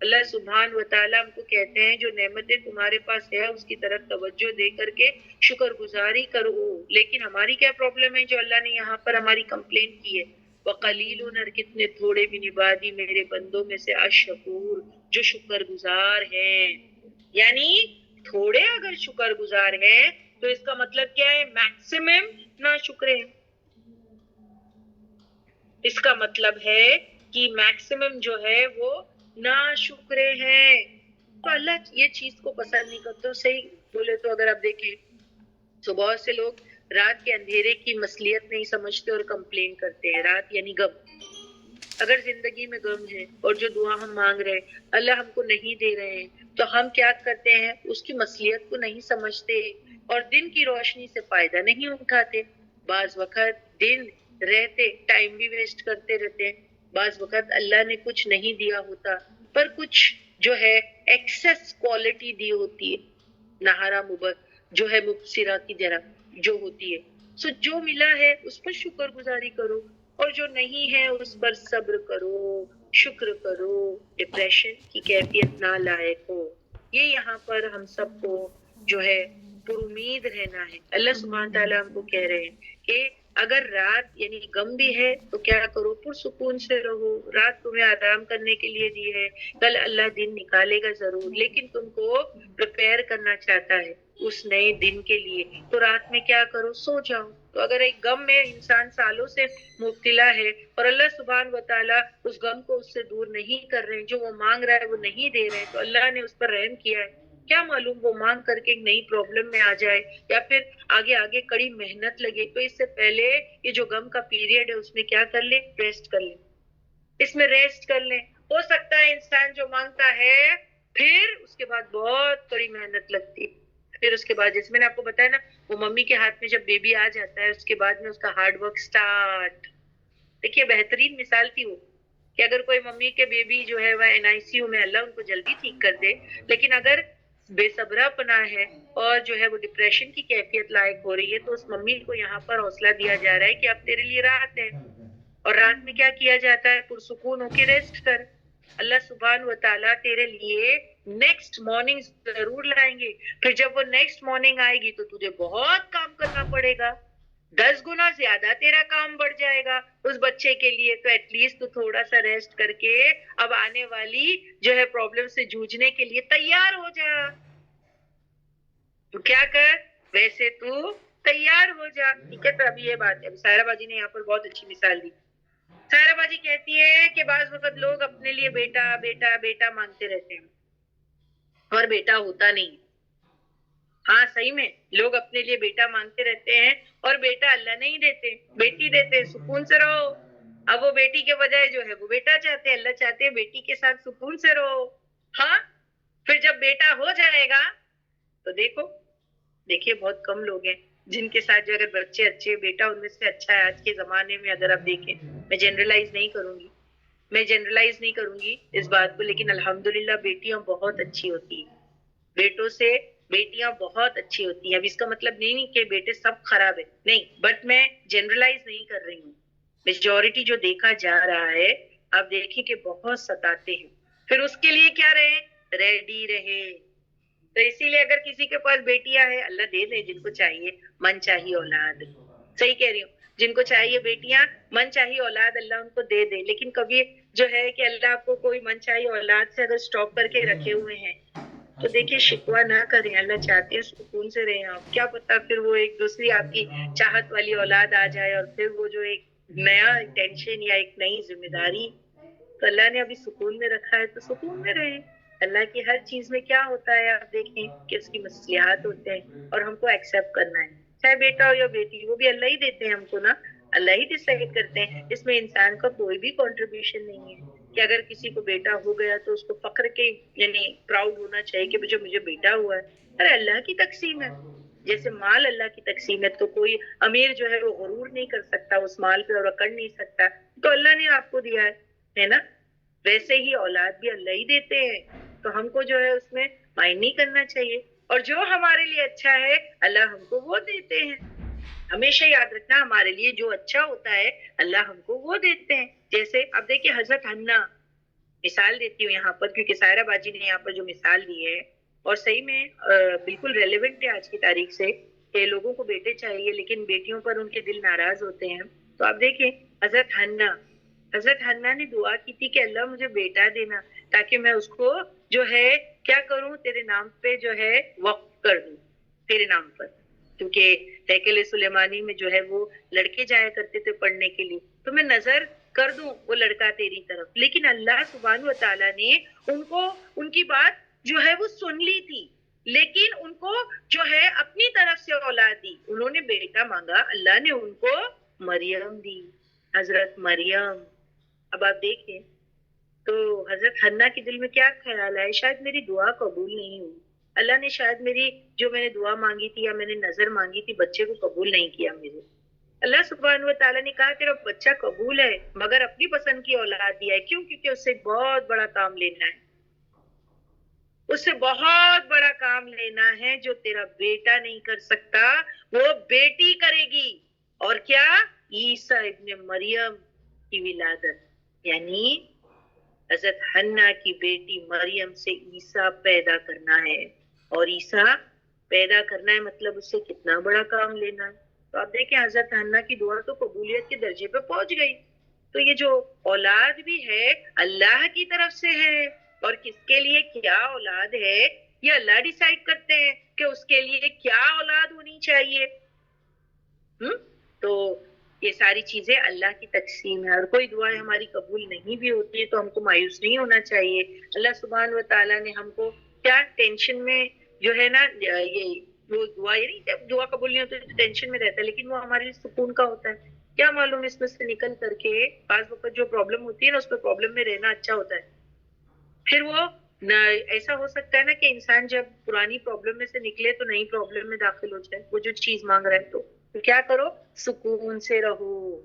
اللہ سبحان و تعالیٰ ہم کو کہتے ہیں جو نعمتیں تمہارے پاس ہے اس کی طرف توجہ دے کر کے شکر گزاری کرو. لیکن ہماری کیا پرابلم ہے جو اللہ نے یہاں پر ہماری کمپلین کی ہے؟ وَقَلِيلٌ، اور کتنے تھوڑے من عبادی، میرے بندوں میں سے الشکور، جو شکر گزار ہیں. یعنی تھوڑے اگر شکر گزار ہیں تو اس کا مطلب کیا ہے؟ میکسیمم نا شکرے ہیں. اس کا مطلب ہے کہ میکسیمم جو ہے وہ نا شکرے ہیں. تو اللہ یہ چیز کو پسند نہیں کرتے. صحیح بولے تو اگر آپ دیکھیں تو بہت سے لوگ رات کے اندھیرے کی مصلیت نہیں سمجھتے اور کمپلین کرتے ہیں. رات یعنی غم. اگر زندگی میں غم ہے اور جو دعا ہم مانگ رہے ہیں اللہ ہم کو نہیں دے رہے ہیں تو ہم کیا کرتے ہیں؟ اس کی مصلیت کو نہیں سمجھتے اور دن کی روشنی سے فائدہ نہیں اٹھاتے. بعض وقت دن رہتے ٹائم بھی ویسٹ کرتے رہتے ہیں. بعض وقت اللہ نے کچھ نہیں دیا ہوتا پر کچھ جو ہے ایکسس کوالٹی دی ہوتی ہے. نہارا جو ہے مبصرہ کی طرح جو ہوتی ہے. سو جو ملا ہے اس پر شکر گزاری کرو اور جو نہیں ہے اس پر صبر کرو، شکر کرو. ڈپریشن کی کیفیت نہ لائق ہو. یہ یہاں پر ہم سب کو جو ہے پر امید رہنا ہے. اللہ سبحانہ تعالیٰ ہم کو کہہ رہے ہیں کہ اگر رات یعنی غم بھی ہے تو کیا کرو؟ پرسکون سے رہو. رات تمہیں آرام کرنے کے لیے دی ہے، کل اللہ دن نکالے گا ضرور، لیکن تم کو پریپیئر کرنا چاہتا ہے اس نئے دن کے لیے. تو رات میں کیا کرو؟ سو جاؤ. تو اگر ایک غم میں انسان سالوں سے مبتلا ہے اور اللہ سبحانہ و تعالیٰ اس غم کو اس سے دور نہیں کر رہے ہیں، جو وہ مانگ رہا ہے وہ نہیں دے رہے ہیں، تو اللہ نے اس پر رحم کیا ہے. کیا معلوم وہ مانگ کر کے ایک نئی پرابلم میں آ جائے یا پھر آگے کڑی محنت لگے. تو اس سے پہلے یہ جو غم کا پیریڈ ہے اس میں کیا کر لیں؟ ریسٹ کر لیں. اس میں ریسٹ کر لیں. ہو سکتا ہے انسان جو مانگتا ہے پھر اس کے بعد بہت کڑی محنت لگتی ہے. پھر اس کے بعد جیسے میں نے آپ کو بتایا نا، وہ ممی کے ہاتھ میں جب بیبی آ جاتا ہے اس کے بعد میں اس کا ہارڈ ورک سٹارٹ. دیکھیے بہترین مثال تھی وہ کہ اگر کوئی ممی کے بیبی جو ہے وہ NICU میں، اللہ ان کو جلدی ٹھیک کر دے، لیکن اگر بے صبرا پنا ہے اور جو ہے وہ ڈپریشن کی کیفیت لائق ہو رہی ہے تو اس ممی کو یہاں پر حوصلہ دیا جا رہا ہے کہ اب تیرے لیے رات ہے. اور رات میں کیا کیا جاتا ہے؟ پرسکون ہو کے ریسٹ کر. اللہ سبحانہ و تعالیٰ تیرے لیے نیکسٹ مارننگ ضرور لائیں گے. پھر جب وہ نیکسٹ مارننگ آئے گی تو تجھے بہت کام کرنا پڑے گا، 10 گنا زیادہ تیرا کام بڑھ جائے گا اس بچے کے لیے. تو ایٹ لیسٹ تو تھوڑا سا ریسٹ کر کے اب آنے والی جو ہے پرابلم سے جوجنے کے لیے تیار ہو جا. تو کیا کر؟ ویسے تو تیار ہو جا. ٹھیک ہے؟ تو ابھی یہ بات ہے. سائرہ باجی نے یہاں پر بہت اچھی مثال دی. سائرہ باجی کہتی ہے کہ بعض وقت لوگ اپنے لیے بیٹا بیٹا بیٹا مانگتے رہتے ہیں اور بیٹا ہوتا نہیں. ہاں صحیح میں لوگ اپنے لیے بیٹا مانگتے رہتے ہیں اور بیٹا اللہ نہیں دیتے، بیٹی دیتے. سکون سے رہو. اب وہ بیٹی کے بجائے جو ہے وہ بیٹا چاہتے ہیں. اللہ چاہتے ہیں بیٹی کے ساتھ سکون سے رہو. ہاں پھر جب بیٹا ہو جائے گا تو دیکھیے بہت کم لوگ ہیں جن کے ساتھ جو اگر بچے اچھے، بیٹا ان میں سے اچھا ہے. آج کے زمانے میں اگر آپ دیکھیں، میں جنرلائز نہیں کروں گی اس بات کو، لیکن الحمدللہ بیٹیاں بہت اچھی ہوتی ہیں. بیٹوں سے بیٹیاں بہت اچھی ہوتی ہیں. اب اس کا مطلب نہیں کہ بیٹے سب خراب ہے، نہیں، بٹ میں جنرلائز نہیں کر رہی ہوں. میجورٹی جو دیکھا جا رہا ہے آپ دیکھیں کہ بہت ستاتے ہیں. پھر اس کے لیے کیا رہے؟ ریڈی رہے. تو اسی لیے اگر کسی کے پاس بیٹیاں ہیں اللہ دے دے جن کو چاہیے من چاہیے اولاد. صحیح کہہ رہی ہوں. جن کو چاہیے بیٹیاں من چاہیے اولاد اللہ ان کو دے دے. لیکن کبھی جو ہے کہ اللہ آپ کو کوئی من چاہیے اولاد سے اگر سٹاپ کر کے رکھے ہوئے ہیں تو دیکھیں شکوہ نہ کریں. اللہ چاہتے ہیں سکون سے رہیں آپ. کیا پتا پھر وہ ایک دوسری آپ کی چاہت والی اولاد آ جائے اور پھر وہ جو ایک نیا ٹینشن یا ایک نئی ذمہ داری. تو اللہ نے ابھی سکون میں رکھا ہے تو سکون میں رہیں. اللہ کی ہر چیز میں کیا ہوتا ہے آپ دیکھیں کہ اس کی مصلحات ہوتے ہیں اور ہم کو ایکسیپٹ کرنا ہے. چاہے بیٹا ہو یا بیٹی، وہ بھی اللہ ہی دیتے ہیں ہم کو نا، اللہ ہی ڈیسائیڈ کرتے ہیں. اس میں انسان کا کوئی بھی کنٹریبیوشن نہیں ہے کہ اگر کسی کو بیٹا ہو گیا تو اس کو فخر کے یعنی پراؤڈ ہونا چاہیے کہ مجھے بیٹا ہوا ہے. ارے اللہ کی تقسیم ہے. جیسے مال اللہ کی تقسیم ہے تو کوئی امیر جو ہے وہ غرور نہیں کر سکتا اس مال پہ اور اکڑ نہیں سکتا. تو اللہ نے آپ کو دیا ہے نا. ویسے ہی اولاد بھی اللہ ہی دیتے ہیں تو ہم کو جو ہے اس میں مائنڈ نہیں کرنا چاہیے. اور جو ہمارے لیے اچھا ہے اللہ ہم کو وہ دیتے ہیں. ہمیشہ یاد رکھنا ہمارے لیے جو اچھا ہوتا ہے اللہ ہم کو وہ دیتے ہیں. جیسے اب دیکھیے حضرت حنا مثال دیتی ہوں یہاں پر، کیونکہ سائرہ باجی نے یہاں پر جو مثال دی ہے اور صحیح میں بالکل ریلیونٹ ہے آج کی تاریخ سے، کہ لوگوں کو بیٹے چاہیے لیکن بیٹیوں پر ان کے دل ناراض ہوتے ہیں. تو آپ دیکھیں حضرت حنا نے دعا کی تھی کہ اللہ مجھے بیٹا دینا تاکہ میں اس کو جو ہے کیا کروں، تیرے نام پہ جو ہے وقف کر دوں، تیرے نام پر. کیونکہ ہیکل سلیمانی میں جو ہے وہ لڑکے جایا کرتے تھے پڑھنے کے لیے، تو میں نظر کر دوں وہ لڑکا تیری طرف. لیکن اللہ سبحانہ و تعالیٰ نے ان کو ان کی بات جو ہے وہ سن لی تھی، لیکن ان کو جو ہے اپنی طرف سے اولاد دی. انہوں نے بیٹا مانگا، اللہ نے ان کو مریم دی، حضرت مریم. اب آپ دیکھیں تو حضرت حنا کے دل میں کیا خیال ہے، شاید میری دعا قبول نہیں ہوئی، اللہ نے شاید میری جو میں نے دعا مانگی تھی یا میں نے نظر مانگی تھی بچے کو قبول نہیں کیا میرے. اللہ سبحانہ و تعالیٰ نے کہا تیرا بچہ قبول ہے مگر اپنی پسند کی اولاد دیا ہے. کیوں؟ کیونکہ اس سے ایک بہت بڑا کام لینا ہے، اس سے بہت بڑا کام لینا ہے جو تیرا بیٹا نہیں کر سکتا وہ بیٹی کرے گی. اور کیا؟ عیسیٰ ابن مریم کی ولادت، یعنی حضرت حنا کی بیٹی مریم سے عیسیٰ پیدا کرنا ہے. اور عیسیٰ پیدا کرنا ہے مطلب اس سے کتنا بڑا کام لینا ہے. تو آپ دیکھیں حضرت حنا کی دعا تو قبولیت کے درجے پہ پہنچ گئی. تو یہ جو اولاد بھی ہے اللہ کی طرف سے ہے، اور کس کے لیے کیا اولاد ہے یہ اللہ ڈیسائیڈ کرتے ہیں کہ اس کے لیے کیا اولاد ہونی چاہیے. تو یہ ساری چیزیں اللہ کی تقسیم ہے. اور کوئی دعائیں ہماری قبول نہیں بھی ہوتی ہے تو ہم کو مایوس نہیں ہونا چاہیے. اللہ سبحانہ و تعالیٰ نے ہم کو کیا ٹینشن میں جو ہے نا، یہ وہ دعا یعنی جب دعا قبول نہیں ہوتی تو ٹینشن میں رہتا ہے، لیکن وہ ہمارے لیے سکون کا ہوتا ہے. کیا معلوم اس میں سے نکل کر کے بعض وقت جو پرابلم ہوتی ہے نا اس پہ پرابلم میں رہنا اچھا ہوتا ہے. پھر وہ ایسا ہو سکتا ہے نا کہ انسان جب پرانی پرابلم میں سے نکلے تو نئی پرابلم میں داخل ہو جائے، وہ جو چیز مانگ رہا ہے. تو کیا کرو، سکون سے رہو.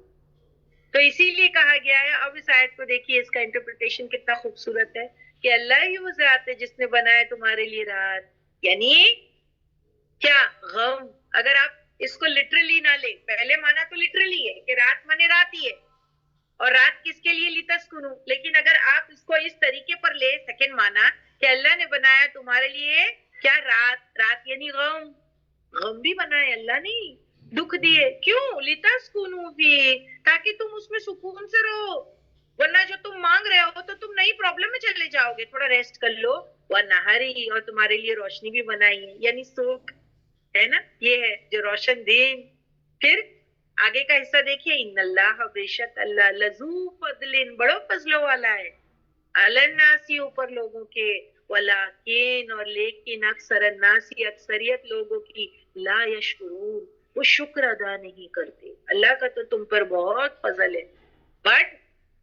تو اسی لیے کہا گیا ہے. اب اس آیت کو دیکھیے، اس کا انٹرپریٹیشن کتنا خوبصورت ہے کہ اللہ ہی وہ ذات ہے جس نے بنایا تمہارے لیے رات، یعنی کیا غم. اگر آپ اس کو لٹرلی نہ لیں، پہلے مانا تو لٹرلی ہے کہ رات مانے رات ہی ہے، اور رات کس کے لیے لتسکنو. لیکن اگر آپ اس کو اس طریقے پر لے، سیکنڈ مانا کہ اللہ نے بنایا تمہارے لیے کیا رات یعنی غم بھی بنائے اللہ نے، دکھ دیے. کیوں؟ لتسکنو فی، تاکہ تم اس میں سکون سے رہو. ورنہ جو تم مانگ رہے ہو تو تم نئی پرابلم میں چلے جاؤ گے. تھوڑا ریسٹ کر لو. وَنَہَارِ، اور تمہارے لیے روشنی بھی بنائی ہے، یعنی سوک ہے نا، یہ ہے جو روشن دین. پھر آگے کا حصہ دیکھیے، ان اللہ، بے شک اللہ، لذو فضل، بڑو فضل والا ہے، علی الناس، اوپر لوگوں کے، ولیکن، اور لیکن، اکثر الناس، اکثریت لوگوں کی، لا یشکرون، وہ شکر ادا نہیں کرتے. اللہ کا تو تم پر بہت فضل ہے، but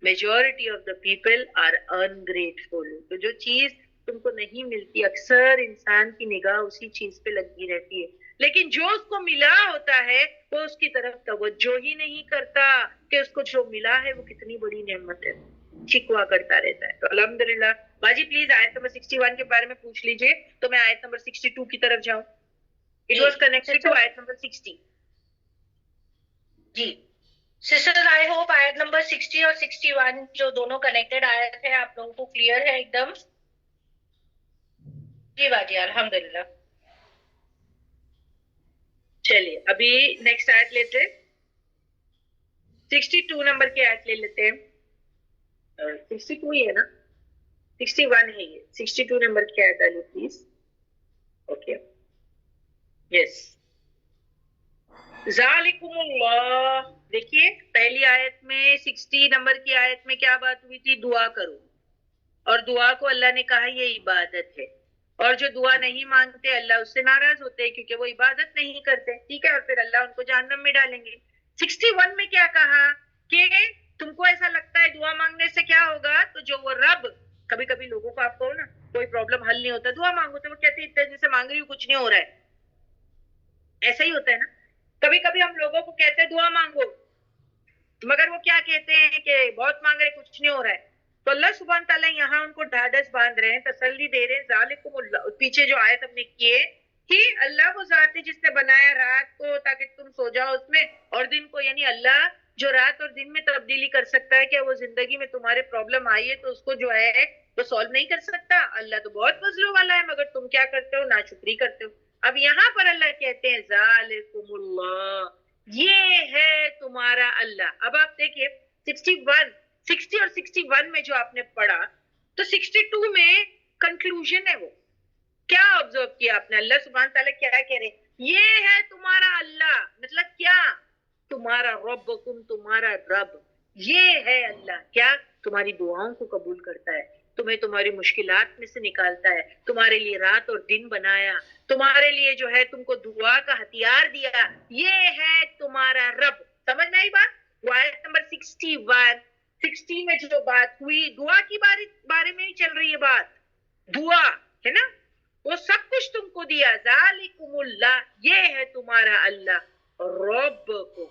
majority of the people are ungrateful. تو جو چیز تم کو نہیں ملتی، اکثر انسان کی نگاہ اسی چیز پہ لگی رہتی ہے، لیکن جو اس کو ملا ہوتا ہے وہ اس کی طرف توجہ ہی نہیں کرتا کہ اس کو جو ملا ہے وہ کتنی بڑی نعمت ہے، شکوا کرتا رہتا ہے. تو الحمدللہ. باجی پلیز آیت نمبر 61 کے بارے میں پوچھ لیجئے تو میں آیت نمبر 62 کی طرف جاؤں. It was connected to آیت نمبر 60. جی سسٹر، آئی ہوپ آیت نمبر 60 اور 61 جو دونوں کنیکٹڈ آیت ہے آپ لوگوں کو کلیئر ہے ایک دم. جی باجی الحمدللہ. چلیے ابھی نیکسٹ آیت لیتے، 62 نمبر کی آیت لے لیتے ہیں. 62 ہی ہے نا، 61 ہے یہ. 62 نمبر کی آیت آئیے پلیز. اوکے، یس. ذالکم اللہ. دیکھیے پہلی آیت میں 60 نمبر کی آیت میں کیا بات ہوئی تھی؟ دعا کرو، اور دعا کو اللہ نے کہا یہ عبادت ہے، اور جو دعا نہیں مانگتے اللہ اس سے ناراض ہوتے ہیں کیونکہ وہ عبادت نہیں کرتے. ٹھیک ہے، اور پھر اللہ ان کو جہنم میں ڈالیں گے. 61 میں کیا کہا کہ تم کو ایسا لگتا ہے دعا مانگنے سے کیا ہوگا، تو جو وہ رب، کبھی کبھی لوگوں کو آپ کہو نا کوئی پرابلم حل نہیں ہوتا، دعا مانگو تو وہ کہتے ہیں اتنے دن سے مانگ رہی ہوں کچھ نہیں ہو رہا ہے. ایسا ہی ہوتا ہے نا، کبھی کبھی ہم لوگوں کو کہتے ہیں دعا مانگو، مگر وہ کیا کہتے ہیں کہ بہت مانگ رہے کچھ نہیں ہو رہا ہے. تو اللہ سبحانہ تعالیٰ یہاں ان کو ڈھاڈس باندھ رہے ہیں، تسلی دے رہے ہیں. ذالکم اللہ، پیچھے جو آیت ہم نے کیے کہ اللہ وہ ذات ہے جس نے بنایا رات کو تاکہ تم سو جاؤ اس میں، اور دن کو یعنی اللہ جو رات اور دن میں تبدیلی کر سکتا ہے، کیا وہ زندگی میں تمہارے پرابلم آئی ہے تو اس کو جو ہے وہ سالو نہیں کر سکتا؟ اللہ تو بہت فضلوں والا ہے، مگر تم کیا کرتے ہو؟ ناشکری کرتے ہو۔ اب یہاں پر اللہ کہتے ہیں ذالکم اللہ، یہ ہے تمہارا اللہ۔ اب آپ دیکھیے 60 اور 61 میں جو آپ نے پڑھا، تو 62 میں کنکلوژن ہے، وہ کیا آبزرو کیا آپ نے؟ اللہ سبحانہ تعالیٰ کیا کہہ رہے ہیں؟ یہ ہے تمہارا اللہ، مطلب کیا؟ تمہارا ربکم، تمہارا رب یہ ہے اللہ، کیا؟ تمہاری دعاؤں کو قبول کرتا ہے، تمہیں تمہاری مشکلات میں سے نکالتا ہے، تمہارے لیے رات اور دن بنایا، تمہارے لیے جو ہے تم کو دعا کا ہتھیار دیا، یہ ہے تمہارا رب۔ سمجھ میں آئی بات؟ وہ آیت نمبر 60 میں جو بات ہوئی دعا کی بارے میں ہی چل رہی ہے بات، دعا ہے نا، وہ سب کچھ تم کو دیا۔ ذالکم اللہ، یہ ہے تمہارا اللہ، رب کو۔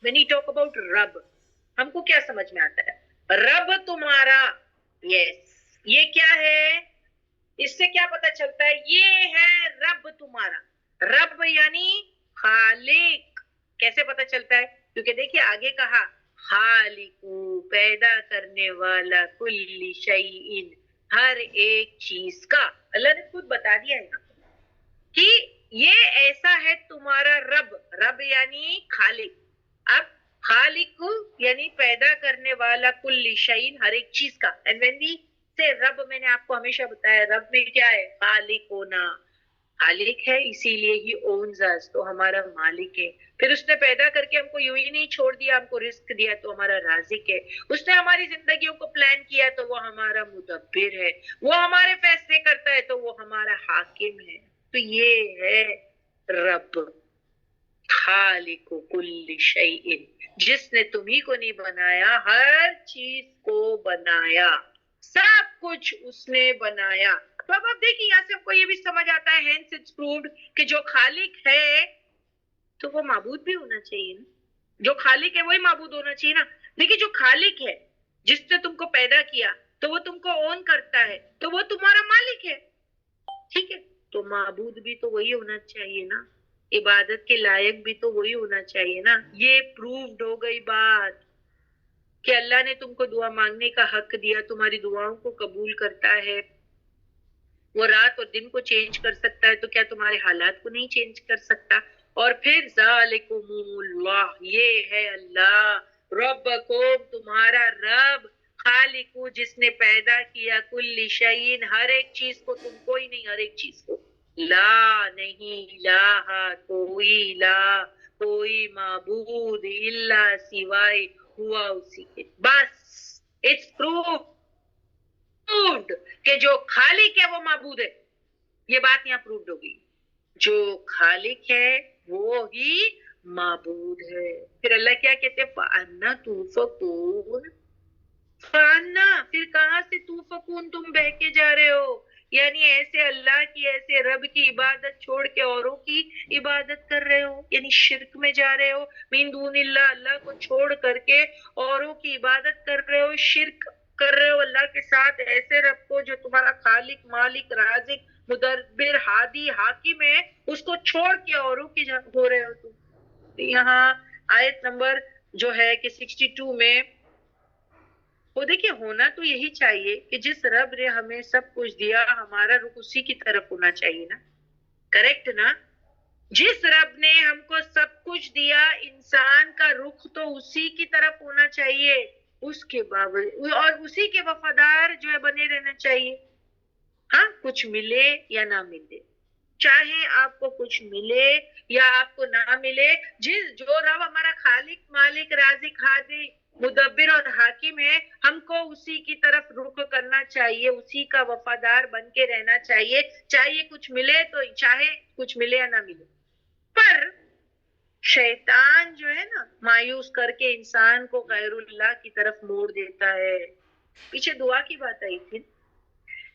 when you talk about رب، ہم کو کیا سمجھ میں آتا ہے؟ رب تمہارا، یس، یہ کیا ہے؟ اس سے کیا پتا چلتا ہے؟ یہ ہے رب تمہارا۔ رب یعنی خالق۔ کیسے پتا چلتا ہے؟ کیونکہ دیکھیے آگے کہا خالق، پیدا کرنے والا، کل شیء، ہر ایک چیز کا۔ اللہ نے خود بتا دیا ہے کہ یہ ایسا ہے تمہارا رب۔ رب یعنی خالق۔ اب خالق یعنی پیدا کرنے والا، کل شیء، ہر ایک چیز کا۔ اینڈ وین وی سے رب، میں نے آپ کو ہمیشہ بتایا رب میں کیا ہے؟ خالق ہونا۔ خالق ہے اسی لیے ہی اونز اس، تو ہمارا مالک ہے۔ پھر اس نے پیدا کر کے ہم کو یوں ہی نہیں چھوڑ دیا، ہم کو رزق دیا تو ہمارا رازق ہے۔ اس نے ہماری زندگیوں کو پلان کیا تو وہ ہمارا مدبر ہے۔ وہ ہمارے فیصلے کرتا ہے تو وہ ہمارا حاکم ہے۔ تو یہ ہے رب، خالق کل شیء، جس نے تمہیں کو نہیں بنایا، ہر چیز کو بنایا، سب کچھ اس نے بنایا۔ تو اب دیکھیے یہاں سے ہم کو یہ بھی سمجھ آتا ہے hence it's proved کہ جو خالق ہے تو وہ معبود بھی ہونا چاہیے نا۔ جو خالق ہے وہی معبود ہونا چاہیے نا۔ دیکھیے جو خالق ہے، جس نے تم کو پیدا کیا تو وہ تم کو اون کرتا ہے تو وہ تمہارا مالک ہے، ٹھیک ہے؟ تو معبود بھی تو وہی ہونا چاہیے نا، عبادت کے لائق بھی تو وہی ہونا چاہیے نا۔ یہ پروفڈ ہو گئی بات کہ اللہ نے تم کو دعا مانگنے کا حق دیا، تمہاری دعاؤں کو قبول کرتا ہے، وہ رات اور دن کو چینج کر سکتا ہے، تو کیا تمہارے حالات کو نہیں چینج کر سکتا؟ اور پھر ذالکم اللہ، یہ ہے اللہ، ربکم، تمہارا رب، خالق، جس نے پیدا کیا، کل شیء، ہر ایک چیز کو، تم کو ہی نہیں، ہر ایک چیز کو۔ لا، نہیں، الہ، کوئی معبود، الا، سوائے، ہوا اسی کے۔ بس اٹس پروف کہ جو خالق ہے وہ معبود ہے۔ یہ بات یہاں پروفڈ ہو گئی، جو خالق ہے وہ ہی معبود ہے۔ پھر اللہ کیا کہتے ہیں؟ فَأَنَّا تُؤْفَكُونَ، فَأَنَّا، پھر کہاں سے تُؤْفَكُونَ، تم بہ کے جا رہے ہو؟ یعنی ایسے اللہ کی، ایسے رب کی عبادت چھوڑ کے اوروں کی عبادت کر رہے ہو، یعنی شرک میں جا رہے ہو، من دون اللہ، اللہ کو چھوڑ کر کے اوروں کی عبادت کر رہے ہو، شرک کر رہے ہو اللہ کے ساتھ، ایسے رب کو جو تمہارا خالق، مالک، رازق، مدبر، ہادی، حاکم ہے، اس کو چھوڑ کے اوروں کی ہو رہے ہو تم۔ یہاں آیت نمبر جو ہے کہ 62 میں وہ دیکھیں، ہونا تو یہی چاہیے کہ جس رب نے ہمیں سب کچھ دیا، ہمارا رخ اسی کی طرف ہونا چاہیے نا، کریکٹ نا؟ جس رب نے ہم کو سب کچھ دیا، انسان کا رخ تو اسی کی طرف ہونا چاہیے، اس کے باوجود، اور اسی کے وفادار جو ہے بنے رہنا چاہیے۔ ہاں، کچھ ملے یا نہ ملے، چاہے آپ کو کچھ ملے یا آپ کو نہ ملے، جو رب ہمارا خالق، مالک، رازق، ہادی، مدبر اور حاکم ہے، ہم کو اسی کی طرف رخ کرنا چاہیے، اسی کا وفادار بن کے رہنا چاہیے، چاہے کچھ ملے تو، چاہے کچھ ملے یا نہ ملے۔ پر شیطان جو ہے نا، مایوس کر کے انسان کو غیر اللہ کی طرف موڑ دیتا ہے۔ پیچھے دعا کی بات آئی تھی،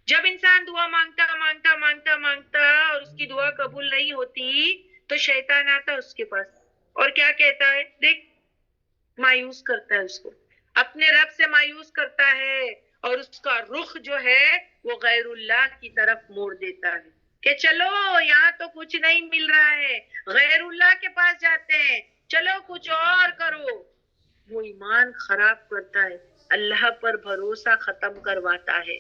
جب انسان دعا مانگتا مانگتا مانگتا مانگتا اور اس کی دعا قبول نہیں ہوتی تو شیطان آتا اس کے پاس اور کیا کہتا ہے؟ دیکھ، مایوس کرتا ہے اس کو، اپنے رب سے مایوس کرتا ہے، اور اس کا رخ جو ہے وہ غیر اللہ کی طرف موڑ دیتا ہے کہ چلو یہاں تو کچھ نہیں مل رہا ہے، غیر اللہ کے پاس جاتے ہیں، چلو کچھ اور کرو۔ وہ ایمان خراب کرتا ہے، اللہ پر بھروسہ ختم کرواتا ہے۔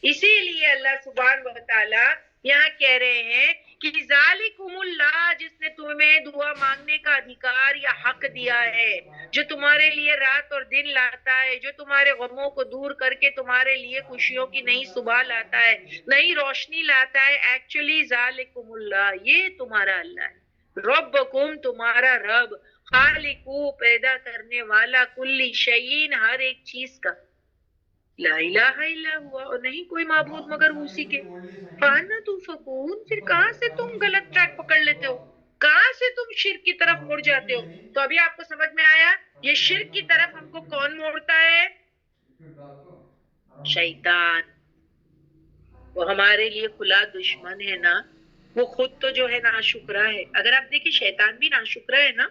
اسی لیے اللہ سبحانہ و تعالی یہاں کہہ رہے ہیں کہ ذالکم اللہ، جس نے تمہیں دعا مانگنے کا ادھیکار یا حق دیا ہے، جو تمہارے لیے رات اور دن لاتا ہے، جو تمہارے غموں کو دور کر کے تمہارے لیے خوشیوں کی نئی صبح لاتا ہے، نئی روشنی لاتا ہے۔ ایکچولی ذالکم اللہ، یہ تمہارا اللہ ہے، ربکم تمہارا رب، خالقو پیدا کرنے والا، کل شیء ہر ایک چیز کا، لا الہ الا ہوا، اور نہیں کوئی معبود مگر اسی کے۔ فانا تؤفکون، پھر کہاں سے تم غلط ٹریک پکڑ لیتے ہو، کہاں سے تم شرک کی طرف مڑ جاتے ہو؟ تو ابھی آپ کو سمجھ میں آیا یہ شرک کی طرف ہم کو کون موڑتا ہے؟ شیطان۔ وہ ہمارے لیے کھلا دشمن ہے نا، وہ خود تو جو ہے ناشکرا ہے۔ اگر آپ دیکھیں شیطان بھی ناشکرا ہے نا،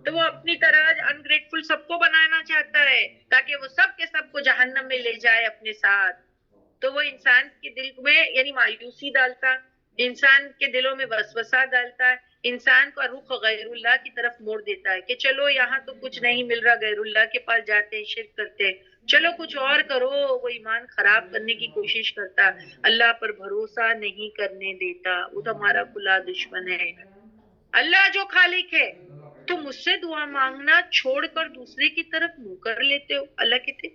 تو وہ اپنی طرح انگریٹفل سب کو بنانا چاہتا ہے تاکہ وہ سب کے سب کو جہنم میں لے جائے اپنے ساتھ۔ تو وہ انسان کے دل میں یعنی مایوسی ڈالتا، انسان کے دلوں میں وسوسہ ڈالتا ہے، انسان کا رخ غیر اللہ کی طرف موڑ دیتا ہے کہ چلو یہاں تو کچھ نہیں مل رہا، غیر اللہ کے پاس جاتے ہیں، شرک کرتے ہیں، چلو کچھ اور کرو۔ وہ ایمان خراب کرنے کی کوشش کرتا، اللہ پر بھروسہ نہیں کرنے دیتا، وہ تو ہمارا کھلا دشمن ہے۔ اللہ جو خالق ہے، تم مجھ سے دعا مانگنا چھوڑ کر دوسرے کی طرف منہ کر لیتے ہو۔ اللہ کہتے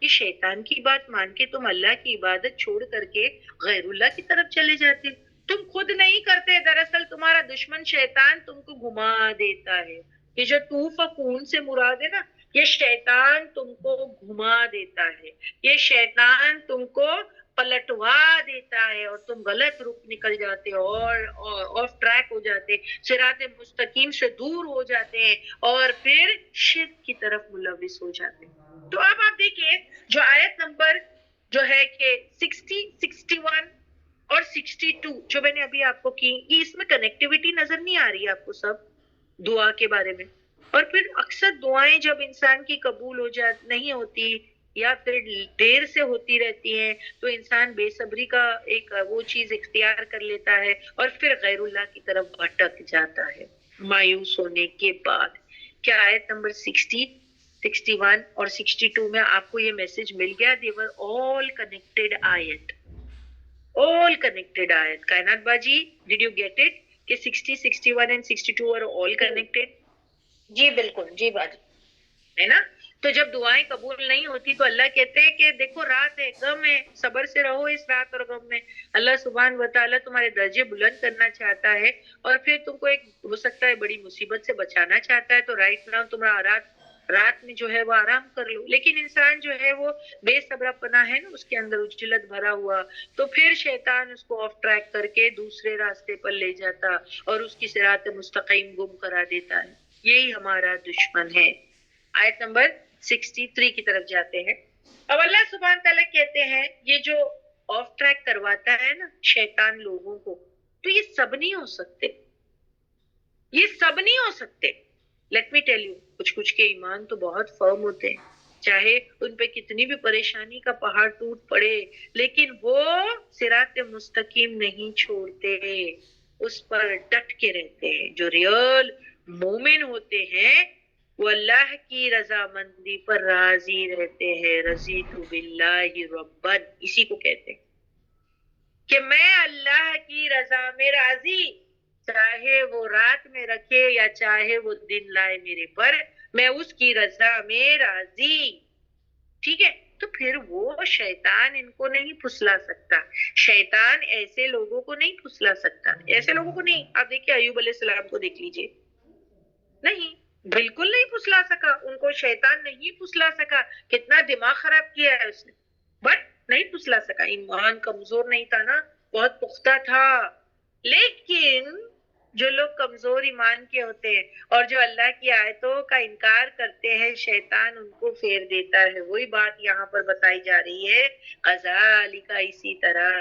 کہ شیطان کی بات مان کے تم اللہ کی عبادت چھوڑ کر کے غیر اللہ کی طرف چلے جاتے، تم خود نہیں کرتے، دراصل تمہارا دشمن شیطان تم کو گھما دیتا ہے۔ یہ جو توفقون سے مراد ہے نا، یہ شیطان تم کو گھما دیتا ہے، یہ شیطان تم کو پلٹوا دیتا ہے اور تم غلط رخ نکل جاتے اور آف ٹریک ہو جاتے، صراط مستقیم سے دور ہو جاتے ہیں اور پھر شرک کی طرف ملوث ہو جاتے ہیں۔ تو اب آپ دیکھیے جو آیت نمبر جو ہے کہ 60، 61 اور 62 جو میں نے ابھی آپ کو کی، یہ اس میں کنیکٹیوٹی نظر نہیں آ رہی ہے آپ کو سب دعا کے بارے میں؟ اور پھر اکثر دعائیں جب انسان کی قبول ہو نہیں ہوتی یا پھر دیر سے ہوتی رہتی ہیں تو انسان بے صبری کا ایک وہ چیز اختیار کر لیتا ہے اور پھر غیر اللہ کی طرف بھٹک جاتا ہے مایوس ہونے کے بعد۔ کیا آیت نمبر 60، 61 اور 62 میں آپ کو یہ میسج مل گیا؟ they were all connected آیت، all connected آیت۔ کائنات باجی did you get it کہ 60، 61 and 62 are all connected؟ جی بالکل، جی باجی، ہے نا؟ تو جب دعائیں قبول نہیں ہوتی تو اللہ کہتے ہیں کہ دیکھو رات ہے، غم ہے، صبر سے رہو اس رات اور غم میں۔ اللہ سبحانہ و تعالیٰ تمہارے درجے بلند کرنا چاہتا ہے اور پھر تم کو ایک ہو سکتا ہے بڑی مصیبت سے بچانا چاہتا ہے، تو رائٹ ناؤ تمہارا رات میں جو ہے وہ آرام کر لو۔ لیکن انسان جو ہے وہ بے صبرا پنا ہے نا، اس کے اندر اجلت بھرا ہوا، تو پھر شیطان اس کو آف ٹریک کر کے دوسرے راستے پر لے جاتا اور اس کی صراط مستقیم گم کرا دیتا ہے۔ یہی ہمارا دشمن ہے۔ آیت نمبر 63 کی طرف جاتے ہیں۔ اب اللہ سبحانہ تعالیٰ کہتے ہیں یہ جو آف ٹریک کرواتا ہے نا شیطان لوگوں کو، تو یہ سب نہیں ہو سکتے، یہ سب نہیں ہو سکتے۔ لیٹ می ٹیل یو، کچھ کے ایمان تو بہت فرم ہوتے ہیں، چاہے ان پہ کتنی بھی پریشانی کا پہاڑ ٹوٹ پڑے لیکن وہ صراط مستقیم نہیں چھوڑتے، اس پر ڈٹ کے رہتے ہیں۔ جو ریئل مومن ہوتے ہیں وہ اللہ کی رضامندی پر راضی رہتے ہیں۔ رضیت باللہ ربا، اسی کو کہتے ہیں کہ میں اللہ کی رضا میں راضی، چاہے وہ رات میں رکھے یا چاہے وہ دن لائے میرے پر، میں اس کی رضا میں راضی۔ ٹھیک ہے؟ تو پھر وہ شیطان ان کو نہیں پھسلا سکتا، شیطان ایسے لوگوں کو نہیں پھسلا سکتا، ایسے لوگوں کو نہیں۔ آپ دیکھیے ایوب علیہ السلام کو دیکھ لیجئے، نہیں، بالکل نہیں پھسلا سکا ان کو، شیطان نہیں پھسلا سکا۔ کتنا دماغ خراب کیا ہے اس نے، بٹ نہیں پھسلا سکا۔ ایمان کمزور نہیں تھا نا، بہت پختہ تھا۔ لیکن جو لوگ کمزور ایمان کے ہوتے ہیں اور جو اللہ کی آیتوں کا انکار کرتے ہیں، شیطان ان کو پھیر دیتا ہے۔ وہی بات یہاں پر بتائی جا رہی ہے، کذالک، اسی طرح،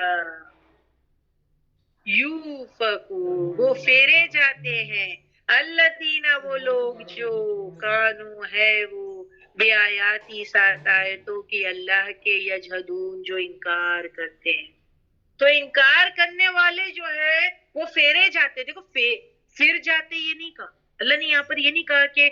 یوفکو، وہ پھیرے جاتے ہیں، الذین، وہ لوگ جو کانو ہے وہ بے آیاتی، سات آیتوں کی، اللہ کے، یجحدون، جو انکار کرتے ہیں۔ تو انکار کرنے والے جو ہے وہ پھیرے جاتے، دیکھو پھر جاتے یہ نہیں کہا، اللہ نے یہاں پر یہ نہیں کہا کہ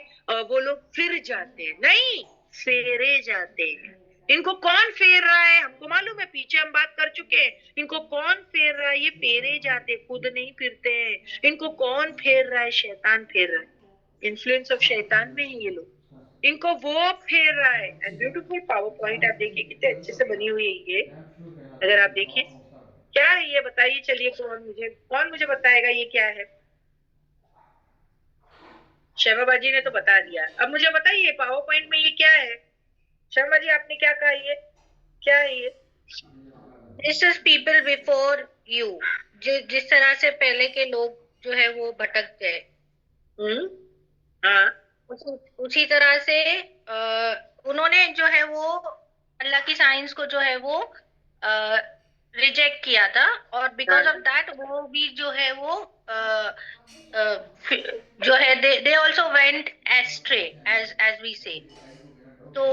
وہ لوگ پھر جاتے ہیں، نہیں، پھیرے جاتے ہیں۔ ان کو کون پھیر رہا ہے؟ ہم کو معلوم ہے، پیچھے ہم بات کر چکے ہیں، ان کو کون پھیر رہا ہے؟ یہ پھیرے جاتے، خود نہیں پھرتے ہیں۔ ان کو کون پھیر رہا ہے؟ شیطان پھیر رہا ہے، انفلوئنس آف شیطان میں ہے یہ لوگ، ان کو وہ پھیر رہا ہے۔ اینڈ بیوٹیفل پاور پوائنٹ آپ دیکھیں کتنے اچھے سے بنی ہوئی ہے یہ، اگر آپ دیکھیں کیا ہے یہ بتائیے، چلیے کون مجھے بتائے گا یہ کیا ہے؟ شیما باجی نے تو بتا دیا، اب مجھے بتائیے پاور پوائنٹ میں یہ کیا ہے؟ شیما جی آپ نے کیا کہا، یہ کیا ہے یہ؟ This is people before you. جس طرح سے پہلے کے لوگ جو ہے وہ بھٹک گئے، ہاں اسی طرح سے انہوں نے جو ہے وہ اللہ کی سائنس کو جو ہے وہ ریجیکٹ کیا تھا، اور بیکاز آف دیٹ وہ بھی جو ہے وہ جو ہے they also went astray as we say. تو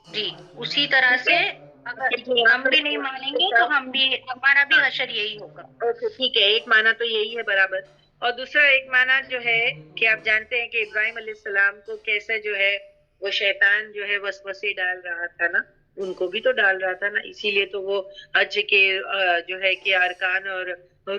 جی اسی طرح سے اگر ہم بھی نہیں مانیں گے تو ہمارا بھی حشر یہی ہوگا۔ اوکے ٹھیک ہے، ایک معنی تو یہی ہے برابر، اور دوسرا ایک معنی جو ہے کہ آپ جانتے ہیں کہ ابراہیم علیہ السلام کو کیسے جو ہے وہ شیطان جو ہے وسوسے ڈال رہا تھا نا، ان کو بھی تو ڈال رہا تھا نا، اسی لیے تو وہ حج کے جو ہے کہ ارکان اور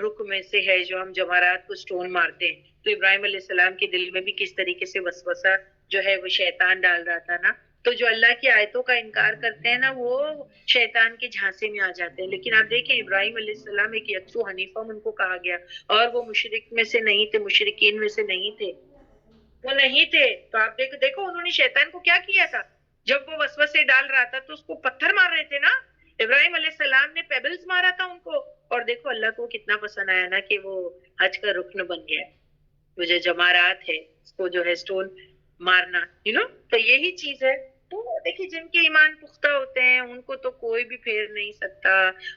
رکن میں سے ہے جو ہم جمرات کو سٹون مارتے ہیں، تو ابراہیم علیہ السلام کے دل میں بھی کس طریقے سے وسوسہ جو ہے وہ شیطان ڈال رہا تھا نا، تو جو اللہ کی آیتوں کا انکار کرتے ہیں نا وہ شیطان کے جھانسے میں آ جاتے ہیں۔ لیکن آپ دیکھیں ابراہیم علیہ السلام ایک یکسو حنیفہ ان کو کہا گیا، اور وہ مشرک میں سے نہیں تھے، مشرکین میں سے نہیں تھے، وہ نہیں تھے۔ تو آپ دیکھو انہوں نے شیطان کو کیا کیا تھا، جب وہ وسوسے ڈال رہا تھا تو اس کو پتھر مار رہے تھے نا، ابراہیم علیہ السلام نے پیبلز مارا تھا ان کو، اور دیکھو اللہ کو کتنا پسند آیا نا کہ وہ حج کا رکن بن گیا، وہ جو جمارات ہے اس کو جو ہے سٹون مارنا، تو یہی چیز ہے۔ تو دیکھیے جن کے ایمان پختہ ہوتے ہیں ان کو تو کوئی بھی پھیر نہیں سکتا،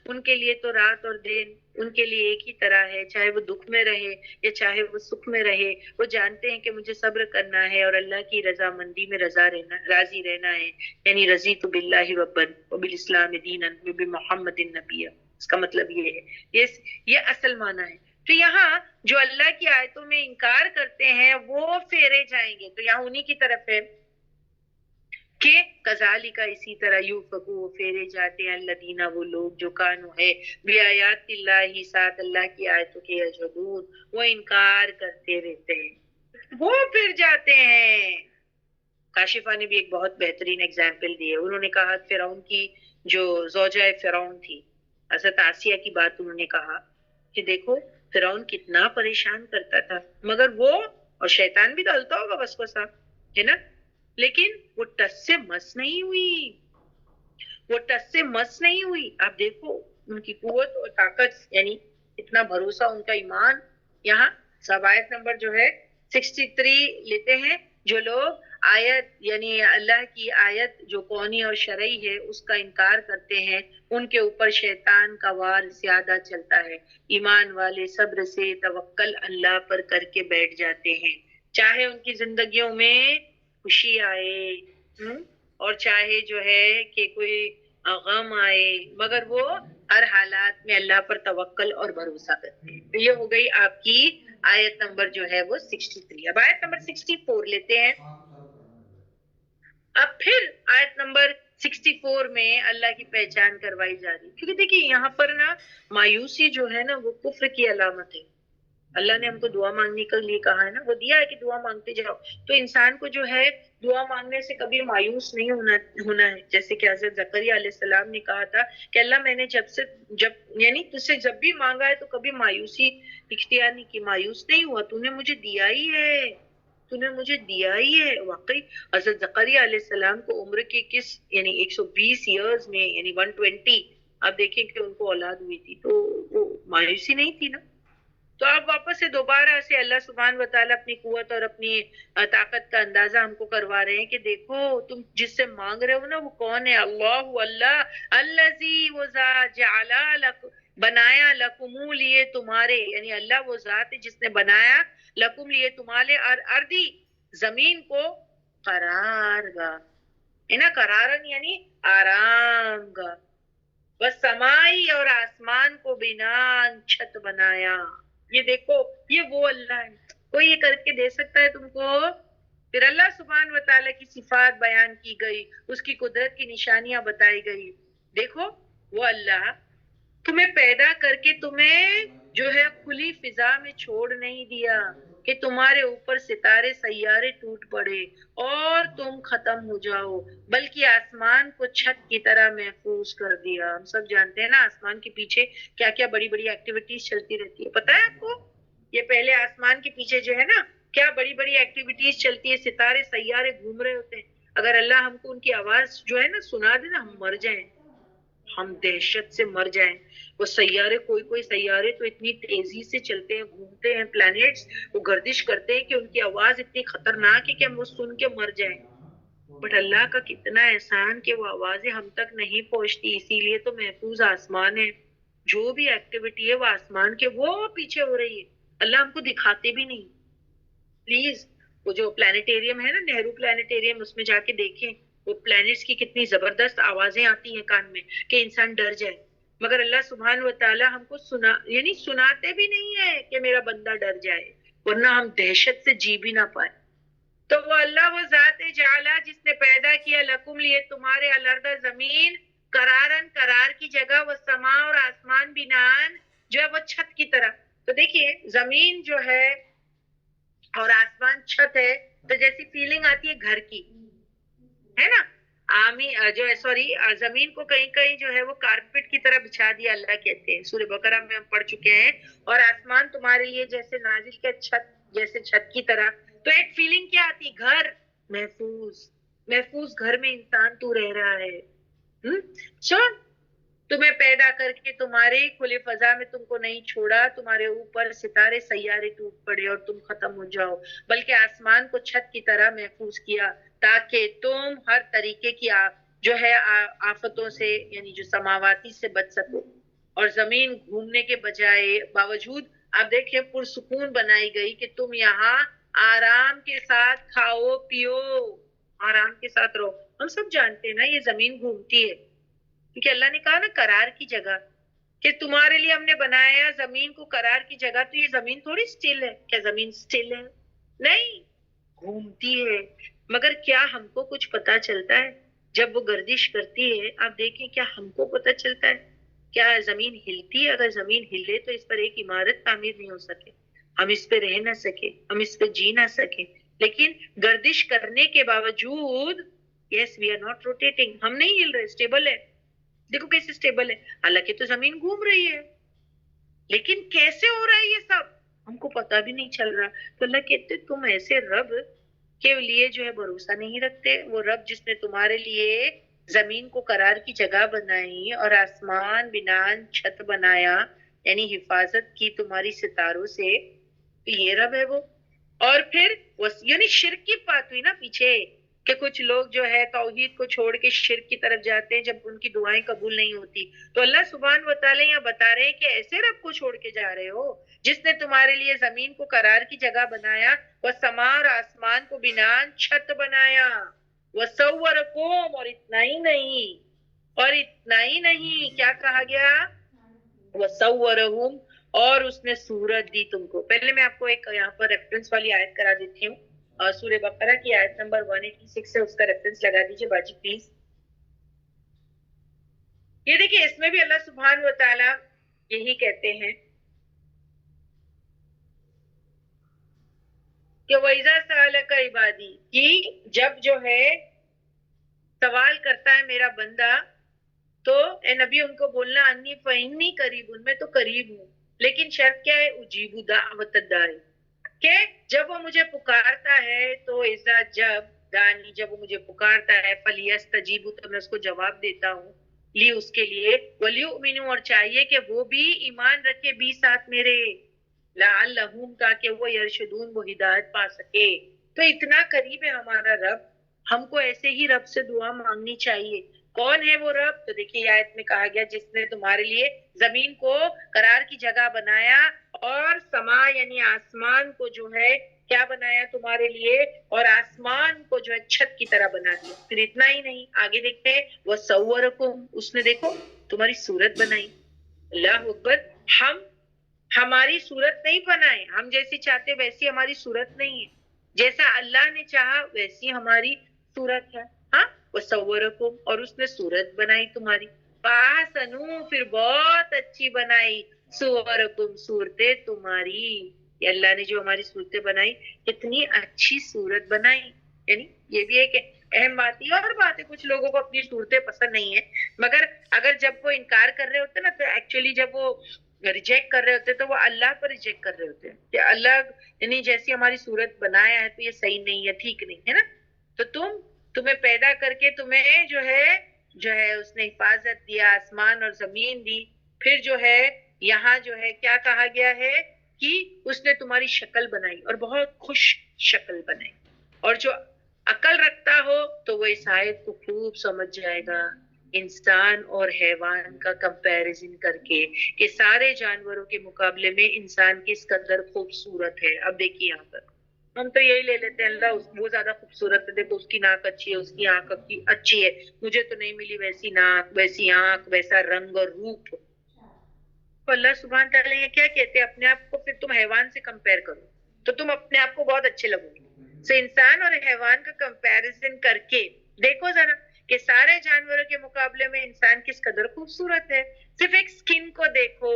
ان کے لیے تو رات اور دن ان کے لیے ایک ہی طرح ہے، چاہے وہ دکھ میں رہے یا چاہے وہ سکھ میں رہے، وہ جانتے ہیں کہ مجھے صبر کرنا ہے اور اللہ کی رضامندی میں راضی رہنا ہے، یعنی رضیت باللہ ربًا وبالاسلام دینا وبمحمد نبی، اس کا مطلب یہ ہے، یہ اصل معنی ہے۔ تو یہاں جو اللہ کی آیتوں میں انکار کرتے ہیں وہ پھیرے جائیں گے، تو یہاں انہی کی طرف ہے کہ کذالک اسی طرح یوفکو وہ پھیرے جاتے ہیں الذین وہ لوگ جو کانو ہے بی آیات اللہ ساتھ اللہ کی آیتوں کے یجحدون وہ انکار کرتے رہتے ہیں، وہ پھر جاتے ہیں۔ کاشفہ نے بھی ایک بہت بہترین اگزامپل دی ہے، انہوں نے کہا فرعون کی جو زوجہ فرعون تھی حضرت آسیہ کی بات انہوں نے کہا کہ دیکھو فرعون کتنا پریشان کرتا تھا، مگر وہ اور شیطان بھی ڈالتا ہوگا وسوسہ ہے نا، لیکن وہ ٹس سے مس نہیں ہوئی، وہ ٹس سے مس نہیں ہوئی۔ آپ دیکھو ان کی قوت اور طاقت، یعنی اتنا بھروسہ، ان کا ایمان۔ یہاں سب آیت نمبر جو ہے 63 لیتے ہیں، جو لوگ آیت یعنی اللہ کی آیت جو کونی اور شرعی ہے اس کا انکار کرتے ہیں، ان کے اوپر شیطان کا وار زیادہ چلتا ہے۔ ایمان والے صبر سے توکل اللہ پر کر کے بیٹھ جاتے ہیں، چاہے ان کی زندگیوں میں خوشی آئے اور چاہے جو ہے کہ کوئی غم آئے، مگر وہ ہر حالات میں اللہ پر توکل اور بھروسہ کرتے ہیں۔ تو یہ ہو گئی آپ کی آیت نمبر جو ہے وہ 63۔ اب آیت نمبر 64 لیتے ہیں۔ اب پھر آیت نمبر 64 میں اللہ کی پہچان کروائی جا رہی، کیونکہ دیکھیے یہاں پر نا مایوسی جو ہے نا وہ کفر کی علامت ہے۔ اللہ نے ہم کو دعا مانگنے کے لیے کہا ہے نا، وہ دیا ہے کہ دعا مانگتے جاؤ، تو انسان کو جو ہے دعا مانگنے سے کبھی مایوس نہیں ہونا ہے، جیسے کہ حضرت زکریا علیہ السلام نے کہا تھا کہ اللہ میں نے یعنی تجھ سے جب بھی مانگا ہے تو کبھی مایوسی اختیار نہیں کی، مایوس نہیں ہوا، تو نے مجھے دیا ہی ہے، تو نے مجھے دیا ہی ہے۔ واقعی حضرت زکریا علیہ السلام کو عمر کے یعنی 120 ایئرز میں یعنی 120 آپ دیکھیں کہ ان کو اولاد ہوئی تھی، تو وہ مایوسی نہیں تھی نا۔ تو آپ واپس سے دوبارہ سے اللہ سبحانہ و تعالیٰ اپنی قوت اور اپنی طاقت کا اندازہ ہم کو کروا رہے ہیں کہ دیکھو تم جس سے مانگ رہے ہو نا وہ کون ہے، اللہ الذی وہ ذات جعل بنایا لکم لیے تمہارے، یعنی اللہ وہ ذات ہے جس نے بنایا لکم لیے تمہارے اردی زمین کو قرار گاہ ہے نا، قرارن یعنی آرام گاہ، بس سمائی اور آسمان کو بنان چھت بنایا۔ یہ دیکھو یہ وہ اللہ ہے، کوئی یہ کر کے دے سکتا ہے تم کو؟ پھر اللہ سبحانہ و تعالیٰ کی صفات بیان کی گئی، اس کی قدرت کی نشانیاں بتائی گئی. دیکھو وہ اللہ تمہیں پیدا کر کے تمہیں جو ہے کھلی فضا میں چھوڑ نہیں دیا کہ تمہارے اوپر ستارے سیارے ٹوٹ پڑے اور تم ختم ہو جاؤ، بلکہ آسمان کو چھت کی طرح محفوظ کر دیا. ہم سب جانتے ہیں نا آسمان کے پیچھے کیا کیا بڑی بڑی ایکٹیویٹیز چلتی رہتی ہے، پتا ہے آپ کو؟ یہ پہلے آسمان کے پیچھے جو ہے نا کیا بڑی بڑی ایکٹیویٹیز چلتی ہے، ستارے سیارے گھوم رہے ہوتے ہیں. اگر اللہ ہم کو ان کی آواز جو ہے نا سنا دے نا، ہم مر جائیں، ہم دہشت سے مر جائیں. وہ سیارے کوئی سیارے تو اتنی تیزی سے چلتے ہیں، گھومتے ہیں، پلانیٹس وہ گردش کرتے ہیں کہ ان کی آواز اتنی خطرناک ہے کہ ہم وہ سن کے مر جائیں. بٹ اللہ کا کتنا احسان کہ وہ آوازیں ہم تک نہیں پہنچتی، اسی لیے تو محفوظ آسمان ہے. جو بھی ایکٹیویٹی ہے وہ آسمان کے وہ پیچھے ہو رہی ہے، اللہ ہم کو دکھاتے بھی نہیں. پلیز وہ جو پلانیٹیریم ہے نا، نہرو پلانیٹیریم، اس میں جا کے دیکھیں وہ پلانٹس کی کتنی زبردست آوازیں آتی ہیں کان میں کہ انسان ڈر جائے. مگر اللہ سبحانہ و تعالی ہم کو یعنی سناتے بھی نہیں ہے کہ میرا بندہ ڈر جائے، ورنہ ہم دہشت سے جی بھی نہ پائے. تو وہ اللہ وہ ذات جعلا جس نے پیدا کیا لکم لیے تمہارے الارض زمین قرارن قرار کی جگہ، وہ سما اور آسمان بنان جو ہے وہ چھت کی طرح. تو دیکھیے زمین جو ہے اور آسمان چھت ہے، تو جیسی فیلنگ آتی ہے گھر کی، ہے نا. جو ہے سوری زمین کو کہیں کہیں جو ہے وہ کارپیٹ کی طرح بچھا دیا اللہ کہتے ہیں، سورہ بقرہ میں ہم پڑھ چکے ہیں. اور آسمان تمہارے لیے جیسے نازل کے چھت، جیسے چھت کی طرح. تو ایک فیلنگ کیا آتی؟ گھر محفوظ، محفوظ گھر میں انسان تو رہ رہا ہے. سن تمہیں پیدا کر کے تمہارے کھلے فضا میں تم کو نہیں چھوڑا، تمہارے اوپر ستارے سیارے ٹوٹ پڑے اور تم ختم ہو جاؤ، بلکہ آسمان کو چھت کی طرح محفوظ کیا تاکہ تم ہر طریقے کی جو ہے آفتوں سے یعنی جو سماواتی سے بچ سکو. اور زمین گھومنے کے بجائے باوجود آپ دیکھیں پرسکون بنائی گئی کہ تم یہاں آرام کے ساتھ کھاؤ پیو، آرام کے ساتھ رہو. ہم سب جانتے ہیں نا یہ زمین گھومتی ہے، کیونکہ اللہ نے کہا نا قرار کی جگہ، کہ تمہارے لیے ہم نے بنایا زمین کو قرار کی جگہ. تو یہ زمین تھوڑی سٹل ہے، کیا زمین سٹل ہے؟ نہیں، گھومتی ہے. مگر کیا ہم کو کچھ پتا چلتا ہے جب وہ گردش کرتی ہے؟ آپ دیکھیں کیا ہم کو پتا چلتا ہے؟ کیا زمین ہلتی ہے؟ اگر زمین ہلے تو اس پر ایک عمارت تعمیر نہیں ہو سکے، ہم اس پہ رہ نہ سکے، ہم اس پہ جی نہ سکے. لیکن گردش کرنے کے باوجود یس وی آر ناٹ روٹیٹنگ، ہم نہیں ہل رہے، اسٹیبل ہے. دیکھو کیسے اسٹیبل ہے، حالانکہ تو زمین گھوم رہی ہے، لیکن کیسے ہو رہا ہے یہ سب ہم کو پتا بھی نہیں چل رہا. تو اللہ کہتے تم ایسے رب کے لیے جو ہے بھروسہ نہیں رکھتے، وہ رب جس نے تمہارے لیے زمین کو قرار کی جگہ بنائی اور آسمان بنان چھت بنایا، یعنی حفاظت کی تمہاری ستاروں سے، یہ رب ہے وہ. اور پھر یعنی شرک کی بات ہوئی نا پیچھے کہ کچھ لوگ جو ہے توحید کو چھوڑ کے شرک کی طرف جاتے ہیں جب ان کی دعائیں قبول نہیں ہوتی. تو اللہ سبحانہ و تعالیٰ یہاں بتا رہے ہیں کہ ایسے رب کو چھوڑ کے جا رہے ہو جس نے تمہارے لیے زمین کو قرار کی جگہ بنایا، وہ سما اور آسمان کو بنان چھت بنایا، وہ صورکم، اور اتنا ہی نہیں کیا کہا گیا؟ وہ صورہم، اور اس نے صورت دی تم کو. پہلے میں آپ کو ایک یہاں پر ریفرنس والی آیت کرا دیتی ہوں، اور سورہ بقرہ کی آیت نمبر 186 سے اس کا ریفرنس لگا دیجئے باجی پلیز. یہ دیکھیں اس میں بھی اللہ سبحانہ و تعالیٰ یہی کہتے ہیں کہ وَإِذَا سَأَلَكَ عِبَادِي، کہ جب جو ہے سوال کرتا ہے میرا بندہ تو اے نبی ان کو بولنا انی فإنی قریب، میں تو قریب ہوں. لیکن شرط کیا ہے؟ اجیب دعوت الداعی، کہ جب وہ مجھے پکارتا ہے تو ایسا جب وہ مجھے پکارتا ہے فلیستجیبوا، تو میں اس کو جواب دیتا ہوں، لی اس کے لیے، ولیؤمنوا، اور چاہیے کہ وہ بھی ایمان رکھے بھی ساتھ میرے، لعلہم، تاکہ وہ یرشدون، وہ ہدایت پا سکے. تو اتنا قریب ہے ہمارا رب، ہم کو ایسے ہی رب سے دعا مانگنی چاہیے. کون ہے وہ رب؟ تو دیکھیے آیت میں کہا گیا جس نے تمہارے لیے زمین کو قرار کی جگہ بنایا اور سما یعنی آسمان کو جو ہے کیا بنایا تمہارے لیے، اور آسمان کو جو ہے چھت کی طرح بنا دیا. پھر اتنا ہی نہیں، آگے دیکھتے ہیں وہ صورکم، اس نے دیکھو تمہاری صورت بنائی. اللہ اکبر. ہم ہماری صورت نہیں بنائے، ہم جیسی چاہتے ویسی ہماری صورت نہیں ہے، جیسا اللہ نے چاہا ویسی ہماری صورت ہے. ہاں وصورکم، اور اس نے صورت بنائی تمہاری، فاحسنوا، پھر بہت اچھی بنائی، صورکم، صورتیں تمہاری. یہ اللہ نے جو ہماری صورتیں بنائی کتنی اچھی صورت بنائی. یعنی یہ بھی ایک اہم بات ہے. اور بات ہے کچھ لوگوں کو اپنی صورتیں پسند نہیں ہے، مگر اگر جب وہ انکار کر رہے ہوتے نا تو ایکچولی جب وہ ریجیکٹ کر رہے ہوتے تو وہ اللہ پر ریجیکٹ کر رہے ہوتے ہیں کہ اللہ یعنی جیسی ہماری صورت بنایا ہے تو یہ صحیح نہیں ہے، ٹھیک نہیں ہے نا. تو تمہیں پیدا کر کے تمہیں جو ہے اس نے حفاظت دیا، آسمان اور زمین دی، پھر جو ہے یہاں جو ہے کیا کہا گیا ہے کہ اس نے تمہاری شکل بنائی اور بہت خوش شکل بنائی. اور جو عقل رکھتا ہو تو وہ اس آیت کو خوب سمجھ جائے گا، انسان اور حیوان کا کمپیریزن کر کے کہ سارے جانوروں کے مقابلے میں انسان کس قدر خوبصورت ہے. اب دیکھیے یہاں پر ہم تو یہی لے لیتے ہیں اللہ وہ زیادہ خوبصورت ہے، دیکھو اس کی ناک اچھی ہے، اس کی آنکھ اچھی ہے، مجھے تو نہیں ملی ویسی ناک، ویسی آنکھ، ویسا رنگ اور روپ. تو اللہ سبحانہ تعالیٰ یہ کیا کہتے ہیں، اپنے آپ کو پھر تم حیوان سے کمپیئر کرو تو تم اپنے آپ کو بہت اچھے لگو گے. سو انسان اور حیوان کا کمپیریزن کر کے دیکھو ذرا کہ سارے جانوروں کے مقابلے میں انسان کس قدر خوبصورت ہے. صرف ایک سکن کو دیکھو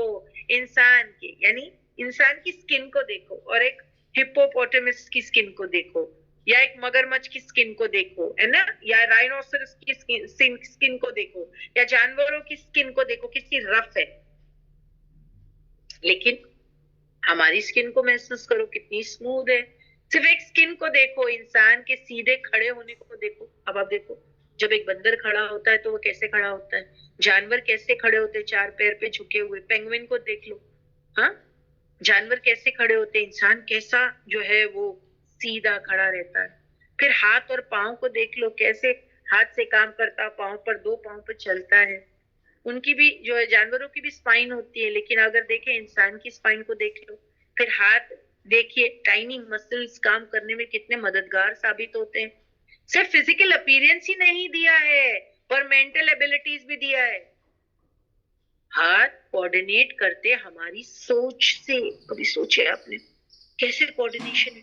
انسان کی، یعنی انسان کی سکن کو دیکھو، اور ایک ہپوپوٹیمس کی سکن کو دیکھو، یا ایک مگرمچھ کی سکن کو دیکھو ہے نا، یا رائنوسرس کی سکن کو دیکھو، یا جانوروں کی سکن کو دیکھو، کسی رف ہے. لیکن ہماری سکن کو محسوس کرو کتنی اسموتھ ہے. صرف ایک سکن کو دیکھو، انسان کے سیدھے کھڑے ہونے کو دیکھو. اب آپ دیکھو جب ایک بندر کھڑا ہوتا ہے تو وہ کیسے کھڑا ہوتا ہے، جانور کیسے کھڑے ہوتے ہیں، چار پیر پہ جھکے ہوئے. پینگوئن کو دیکھ لو، ہاں جانور کیسے کھڑے ہوتے ہیں، انسان کیسا جو ہے وہ سیدھا کھڑا رہتا ہے. پھر ہاتھ اور پاؤں کو دیکھ لو، کیسے ہاتھ سے کام کرتا، پاؤں پر دو پاؤں پر چلتا ہے. ان کی بھی جو ہے جانوروں کی بھی اسپائن ہوتی ہے، لیکن اگر دیکھیں انسان کی اسپائن کو دیکھ لو. پھر ہاتھ دیکھیے، ٹائنی مسلز کام کرنے میں کتنے مددگار ثابت ہوتے ہیں. صرف فزیکل اپیرنس ہی نہیں دیا ہے اور مینٹل ایبلٹیز بھی دیا ہے. ہاتھ کوآرڈینیٹ کرتے ہماری سوچ سے. کبھی سوچے آپ نے کیسے کوآرڈینیشن ہے،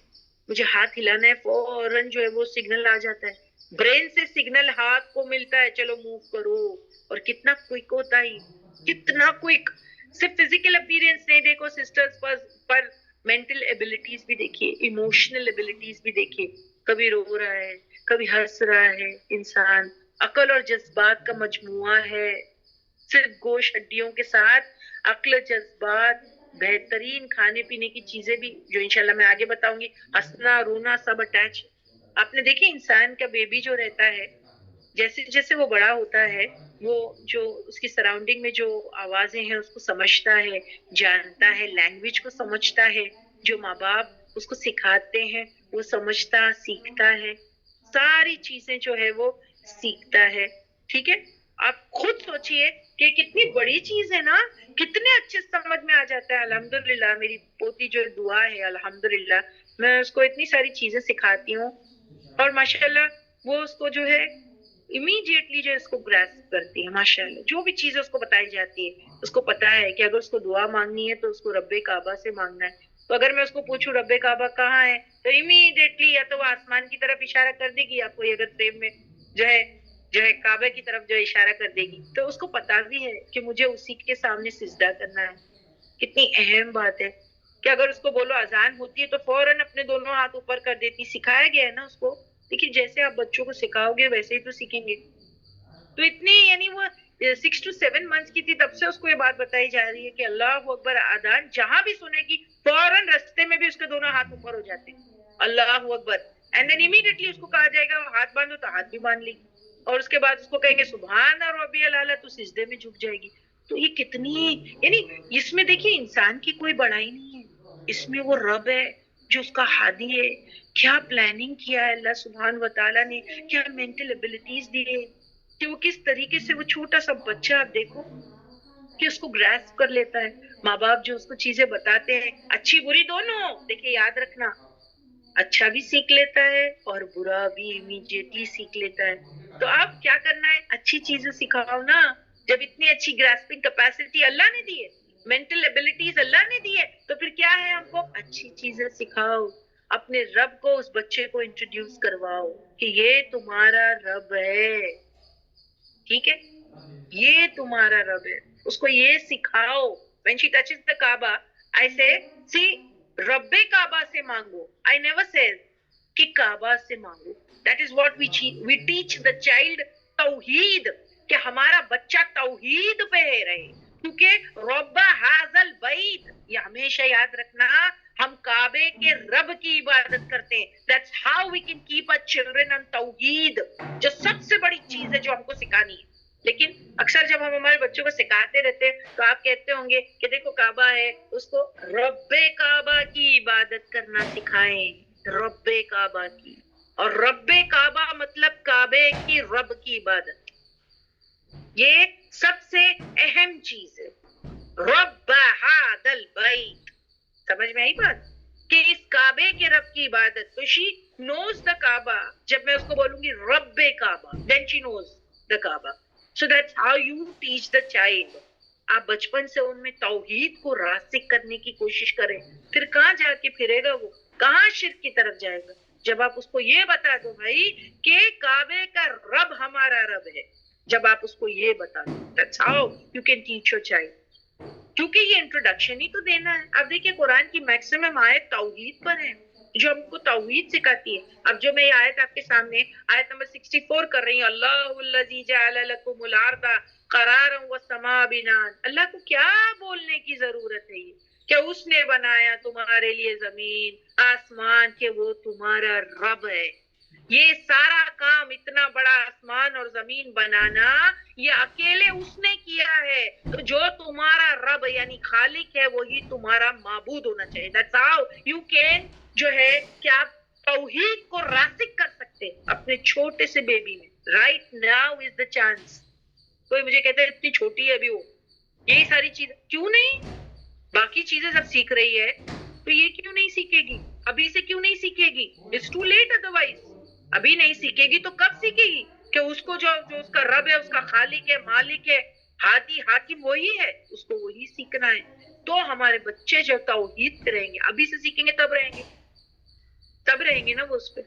مجھے ہاتھ ہلانا ہے فوراً جو ہے وہ سگنل آ جاتا ہے، برین سے سگنل ہاتھ کو ملتا ہے، چلو موو کرو. اور کتنا کوئک ہوتا ہے، کتنا کوئک. صرف فزیکل اپیرنس نہیں، دیکھو سسٹرز پر مینٹل ایبلٹیز بھی دیکھیے، ایموشنل ایبلٹیز بھی دیکھیے. کبھی رو رہا ہے، کبھی ہنس رہا ہے انسان. عقل اور جذبات کا مجموعہ ہے، صرف گوشت ہڈیوں کے ساتھ عقل، جذبات، بہترین کھانے پینے کی چیزیں بھی جو انشاءاللہ میں آگے بتاؤں گی، ہنسنا رونا سب اٹیچ. آپ نے دیکھی انسان کا بیبی جو رہتا ہے جیسے جیسے وہ بڑا ہوتا ہے وہ جو اس کی سراؤنڈنگ میں جو آوازیں ہیں اس کو سمجھتا ہے، جانتا ہے، لینگویج کو سمجھتا ہے. جو ماں باپ اس کو سکھاتے ہیں وہ سمجھتا سیکھتا ہے، ساری چیزیں جو ہے وہ سیکھتا ہے. ٹھیک ہے، آپ خود سوچئے کہ کتنی بڑی چیز ہے نا، کتنے اچھے سمجھ میں آ جاتا ہے. الحمدللہ میری پوتی جو دعا ہے، الحمدللہ میں اس کو اتنی ساری چیزیں سکھاتی ہوں اور ماشاءاللہ وہ اس کو جو ہے امیڈیٹلی جو اس کو گراسپ کرتی ہے. ماشاءاللہ جو بھی چیزیں اس کو بتائی جاتی ہے اس کو پتا ہے کہ اگر اس کو دعا مانگنی ہے تو اس کو رب کعبہ سے مانگنا ہے. تو اگر میں اس کو پوچھوں رب کعبہ کہاں ہے تو امیڈیٹلی یا تو وہ آسمان کی طرف اشارہ کر دے گی، یا کوئی اگر فریم میں جو ہے کعبہ کی طرف جو اشارہ کر دے گی. تو اس کو پتا بھی ہے کہ مجھے اسی کے سامنے سجدہ کرنا ہے. کتنی اہم بات ہے کہ اگر اس کو بولو اذان ہوتی ہے تو فوراً اپنے دونوں ہاتھ اوپر کر دیتی. سکھایا گیا ہے نا اس کو. دیکھیے جیسے آپ بچوں کو سکھاؤ گے ویسے ہی تو سیکھیں گے. تو اتنی یعنی وہ 6 to 7 months کی تھی تب سے اس کو یہ بات بتائی جا رہی ہے کہ اللہ اکبر اذان جہاں بھی سنے گی فوراً رستے میں بھی اس کے دونوں ہاتھ اوپر ہو جاتے ہیں، اللہ اکبر. اینڈ دین امیڈیٹلی اس کو کہا جائے گا ہاتھ باندھو تو ہاتھ بھی باندھ لے گی، اور اس کے بعد اس کو کہیں گے سبحان ربی الاعلیٰ تو سجدے میں جھک جائے گی. تو یہ کتنی یعنی اس میں دیکھیے انسان کی کوئی بڑائی نہیں ہے، اس میں وہ رب ہے جو اس کا ہادی ہے. کیا پلاننگ کیا ہے اللہ سبحانہ و تعالیٰ نے، کیا مینٹل ایبلٹیز دی ہے کہ وہ کس طریقے سے وہ چھوٹا سا بچہ آپ دیکھو کہ اس کو گراسپ کر لیتا ہے. ماں باپ جو اس کو چیزیں بتاتے ہیں اچھی بری دونوں، دیکھیں یاد رکھنا اچھا بھی سیکھ لیتا ہے اور برا بھی امیڈیٹلی سیکھ لیتا ہے. تو آپ کیا کرنا ہے، اچھی چیزیں سکھاؤ نا. جب اتنی اچھی گراسپنگ کیپیسٹی اللہ نے دی ہے mental abilities اللہ نے دی ہے, تو پھر کیا ہے, ہم کو اچھی چیزیں سکھاؤ, اپنے رب کو اس بچے کو انٹروڈیوس کرواؤ کہ یہ تمہارا رب ہے, ٹھیک ہے, یہ تمہارا رب ہے, اس کو یہ سکھاؤ. when she touches the Kaaba, I say, see, رب کعبہ سے مانگو. I never said کہ کعبہ سے مانگو. That is what we teach the child توحید, کہ ہمارا بچہ توحید پہ رہے, کیونکہ رب حاضل بیت, یہ ہمیشہ یاد رکھنا, ہم کعبے کے رب کی عبادت کرتے ہیں. That's how we can keep our children on توحید, جو سب سے بڑی چیز ہے جو ہم کو سکھانی ہے. لیکن اکثر جب ہم ہمارے بچوں کو سکھاتے رہتے ہیں تو آپ کہتے ہوں گے کہ دیکھو کعبہ ہے, اس کو رب کعبہ کی عبادت کرنا سکھائیں, رب کعبہ کی. اور رب کعبہ مطلب کعبے کی رب کی عبادت, یہ سب سے اہم چیز ہے. رب هذا البیت, سمجھ میں آئی بات, کہ اس کعبے کے رب کی عبادت. تو she knows the کعبہ, جب میں اس کو بولوں گی رب کعبہ, then she knows the Kaaba. So that's how you teach the child. آپ بچپن سے ان میں توحید کو راسخ کرنے کی کوشش کریں, پھر کہاں جا کے پھرے گا وہ, کہاں شرک کی طرف جائے گا, جب آپ اس کو یہ بتا دو بھائی کہ کعبے کا رب ہمارا رب ہے, جب آپ اس کو یہ بتا دو. That's how you can teach your child. کیونکہ یہ انٹروڈکشن ہی تو دینا ہے. اب دیکھیں قرآن کی میکسیمم آیت توحید پر ہے, جو ہم کو توحید سکھاتی ہے. اب جو میں یہ آیت آپ کے سامنے آیت نمبر 64 کر رہی ہوں, اللہ الذی جعل لکم الارض قرارا والسماء بناء, اللہ کو کیا بولنے کی ضرورت ہے, یہ کہ اس نے بنایا تمہارے لیے زمین آسمان, کہ وہ تمہارا رب ہے. یہ سارا کام, اتنا بڑا آسمان اور زمین بنانا, یہ اکیلے اس نے کیا ہے. تو جو تمہارا رب یعنی خالق ہے, وہی تمہارا معبود ہونا چاہیے. That's how you can, جو ہے کہ آپ توحید کو راسخ کر سکتے اپنے چھوٹے سے بیبی میں. Right now is the chance. کوئی مجھے کہتے ہیں اتنی چھوٹی ہے ابھی وہ, یہی ساری چیز کیوں نہیں, باقی چیزیں سب سیکھ رہی ہے, تو یہ کیوں نہیں سیکھے گی, ابھی سے کیوں نہیں سیکھے گی. It's too late otherwise. ابھی نہیں سیکھے گی تو کب سیکھے گی, کہ اس کو جو اس کا رب ہے, اس کا خالق ہے, مالک ہے, ہادی حاکم وہی ہے, اس کو وہی سیکھنا ہے. تو ہمارے بچے جو توحید پہ رہیں گے, ابھی سے سیکھیں گے تب رہیں گے نا وہ اس پہ.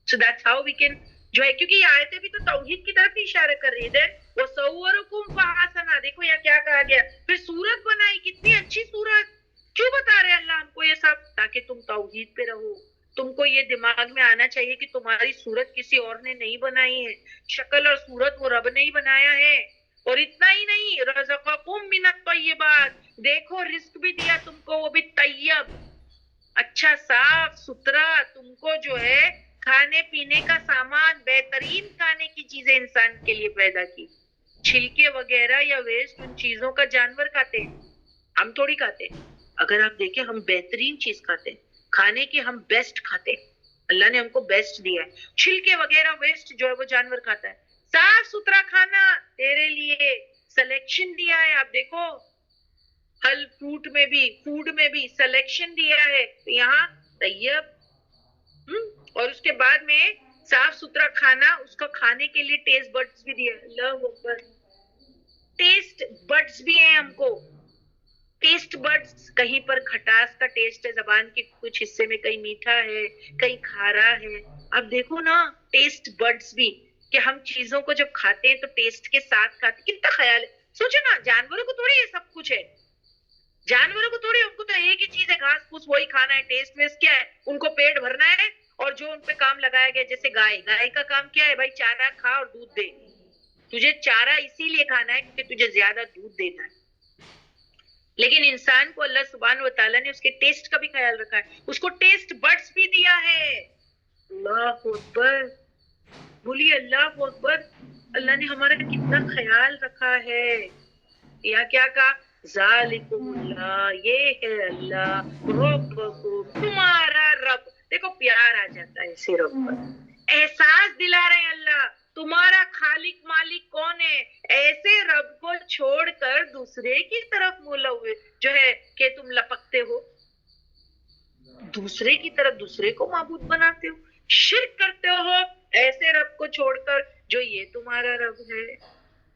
So that's how we can, جو ہے, کیونکہ یہ آیتیں بھی تو توحید کی طرف ہی اشارہ کر رہی ہے. وَصَوَّرُكُمْ فَحَسَنَا, دیکھو یہاں کیا کہا گیا, پھر صورت بنائی, کتنی اچھی صورت. کیوں بتا رہے اللہ ہم کو یہ سب, تاکہ تم توحید پہ رہو. تم کو یہ دماغ میں آنا چاہیے کہ تمہاری صورت کسی اور نے نہیں بنائی ہے, شکل اور صورت وہ رب نے ہی بنایا ہے. اور اتنا ہی نہیں, رزقکم من الطیبات, دیکھو رزق بھی دیا تم کو, وہ بھی طیب, اچھا صاف ستھرا, تم کو جو ہے کھانے پینے کا سامان, بہترین کھانے کی چیزیں انسان کے لیے پیدا کی. چھلکے وغیرہ یا ویسٹ ان چیزوں کا جانور کھاتے ہیں, ہم تھوڑی کھاتے ہیں. اگر آپ دیکھیں ہم بہترین چیز کھاتے ہیں, کھانے کی ہم بیسٹ کھاتے ہیں, اللہ نے ہم کو بیسٹ دیا ہے. چھلکے وغیرہ ویسٹ جو ہے وہ جانور کھاتا ہے. صاف ستھرا کھانا تیرے لیے سلیکشن دیا ہے. آپ دیکھو پھل فروٹ میں بھی, فوڈ میں بھی سلیکشن دیا ہے. یہاں طیب, اور اس کے بعد میں صاف ستھرا کھانا, اس کو کھانے کے لیے ٹیسٹ بڈز بھی دیا. اللہ اکبر, ٹیسٹ بڈز بھی ہیں ہم کو. ٹیسٹ بڈز, کہیں پر کھٹاس کا ٹیسٹ ہے زبان کے کچھ حصے میں, کہیں میٹھا ہے, کہیں کھارا ہے. اب دیکھو نا ٹیسٹ بڈز بھی, کہ ہم چیزوں کو جب کھاتے ہیں تو ٹیسٹ کے ساتھ کھاتے ہیں. کتنا خیال ہے, سوچو نا, جانوروں کو تھوڑی یہ سب کچھ ہے, جانوروں کو تھوڑی, ان کو تو ایک ہی چیز ہے, گھاس پھوس وہی کھانا ہے. ٹیسٹ ویسٹ کیا ہے, ان کو پیٹ بھرنا ہے, اور جو ان پہ کام لگایا گیا, جیسے گائے کا کام کیا ہے بھائی, چارہ کھا اور دودھ دے. تجھے چارہ اسی لیے کھانا ہے کیونکہ تجھے زیادہ دودھ دینا ہے. لیکن انسان کو اللہ سبحانہ و تعالیٰ نے اس کے ٹیسٹ کا بھی خیال رکھا ہے, اس کو ٹیسٹ بڈز بھی دیا ہے. اللہ اکبر, بولیے اللہ اکبر. اللہ نے ہمارا کتنا خیال رکھا ہے. یہاں کیا کہا, ذالکم اللہ, یہ ہے اللہ, ربکم, تمہارا رب. دیکھو پیار آ جاتا ہے اسے رب پر, احساس دلا رہے ہیں اللہ تمہارا خالق مالک کون ہے. ایسے رب کو چھوڑ کر دوسرے کی طرف منہ جو ہے کہ تم لپکتے ہو, دوسرے کی طرف دوسرے کو معبود بناتے ہو, شرک کرتے ہو ایسے رب کو چھوڑ کر جو یہ تمہارا رب ہے.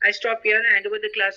I stop here and over the class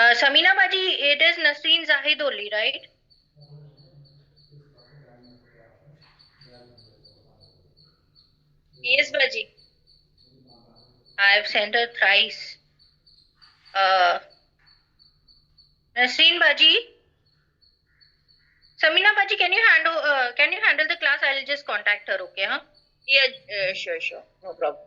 Samina Baji, it is Nasreen Zahid only, right? Yes, Baji. I've sent her thrice. Nasreen Baji, Samina Baji, can you handle the class? I'll just contact her, okay? Huh? Yeah, sure, no problem.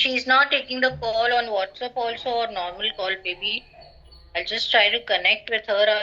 She's not taking the call on WhatsApp also or normal call, baby. I'll just try to connect with her. Or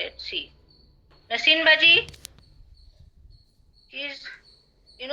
Let's see. Nasreen Baji, she's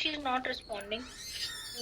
she's not responding?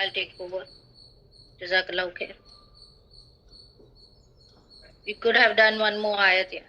I'll take over. Jazakallah khair. We could have done one more ayat, yeah.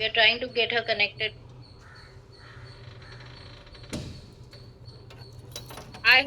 We are trying to get her connected. I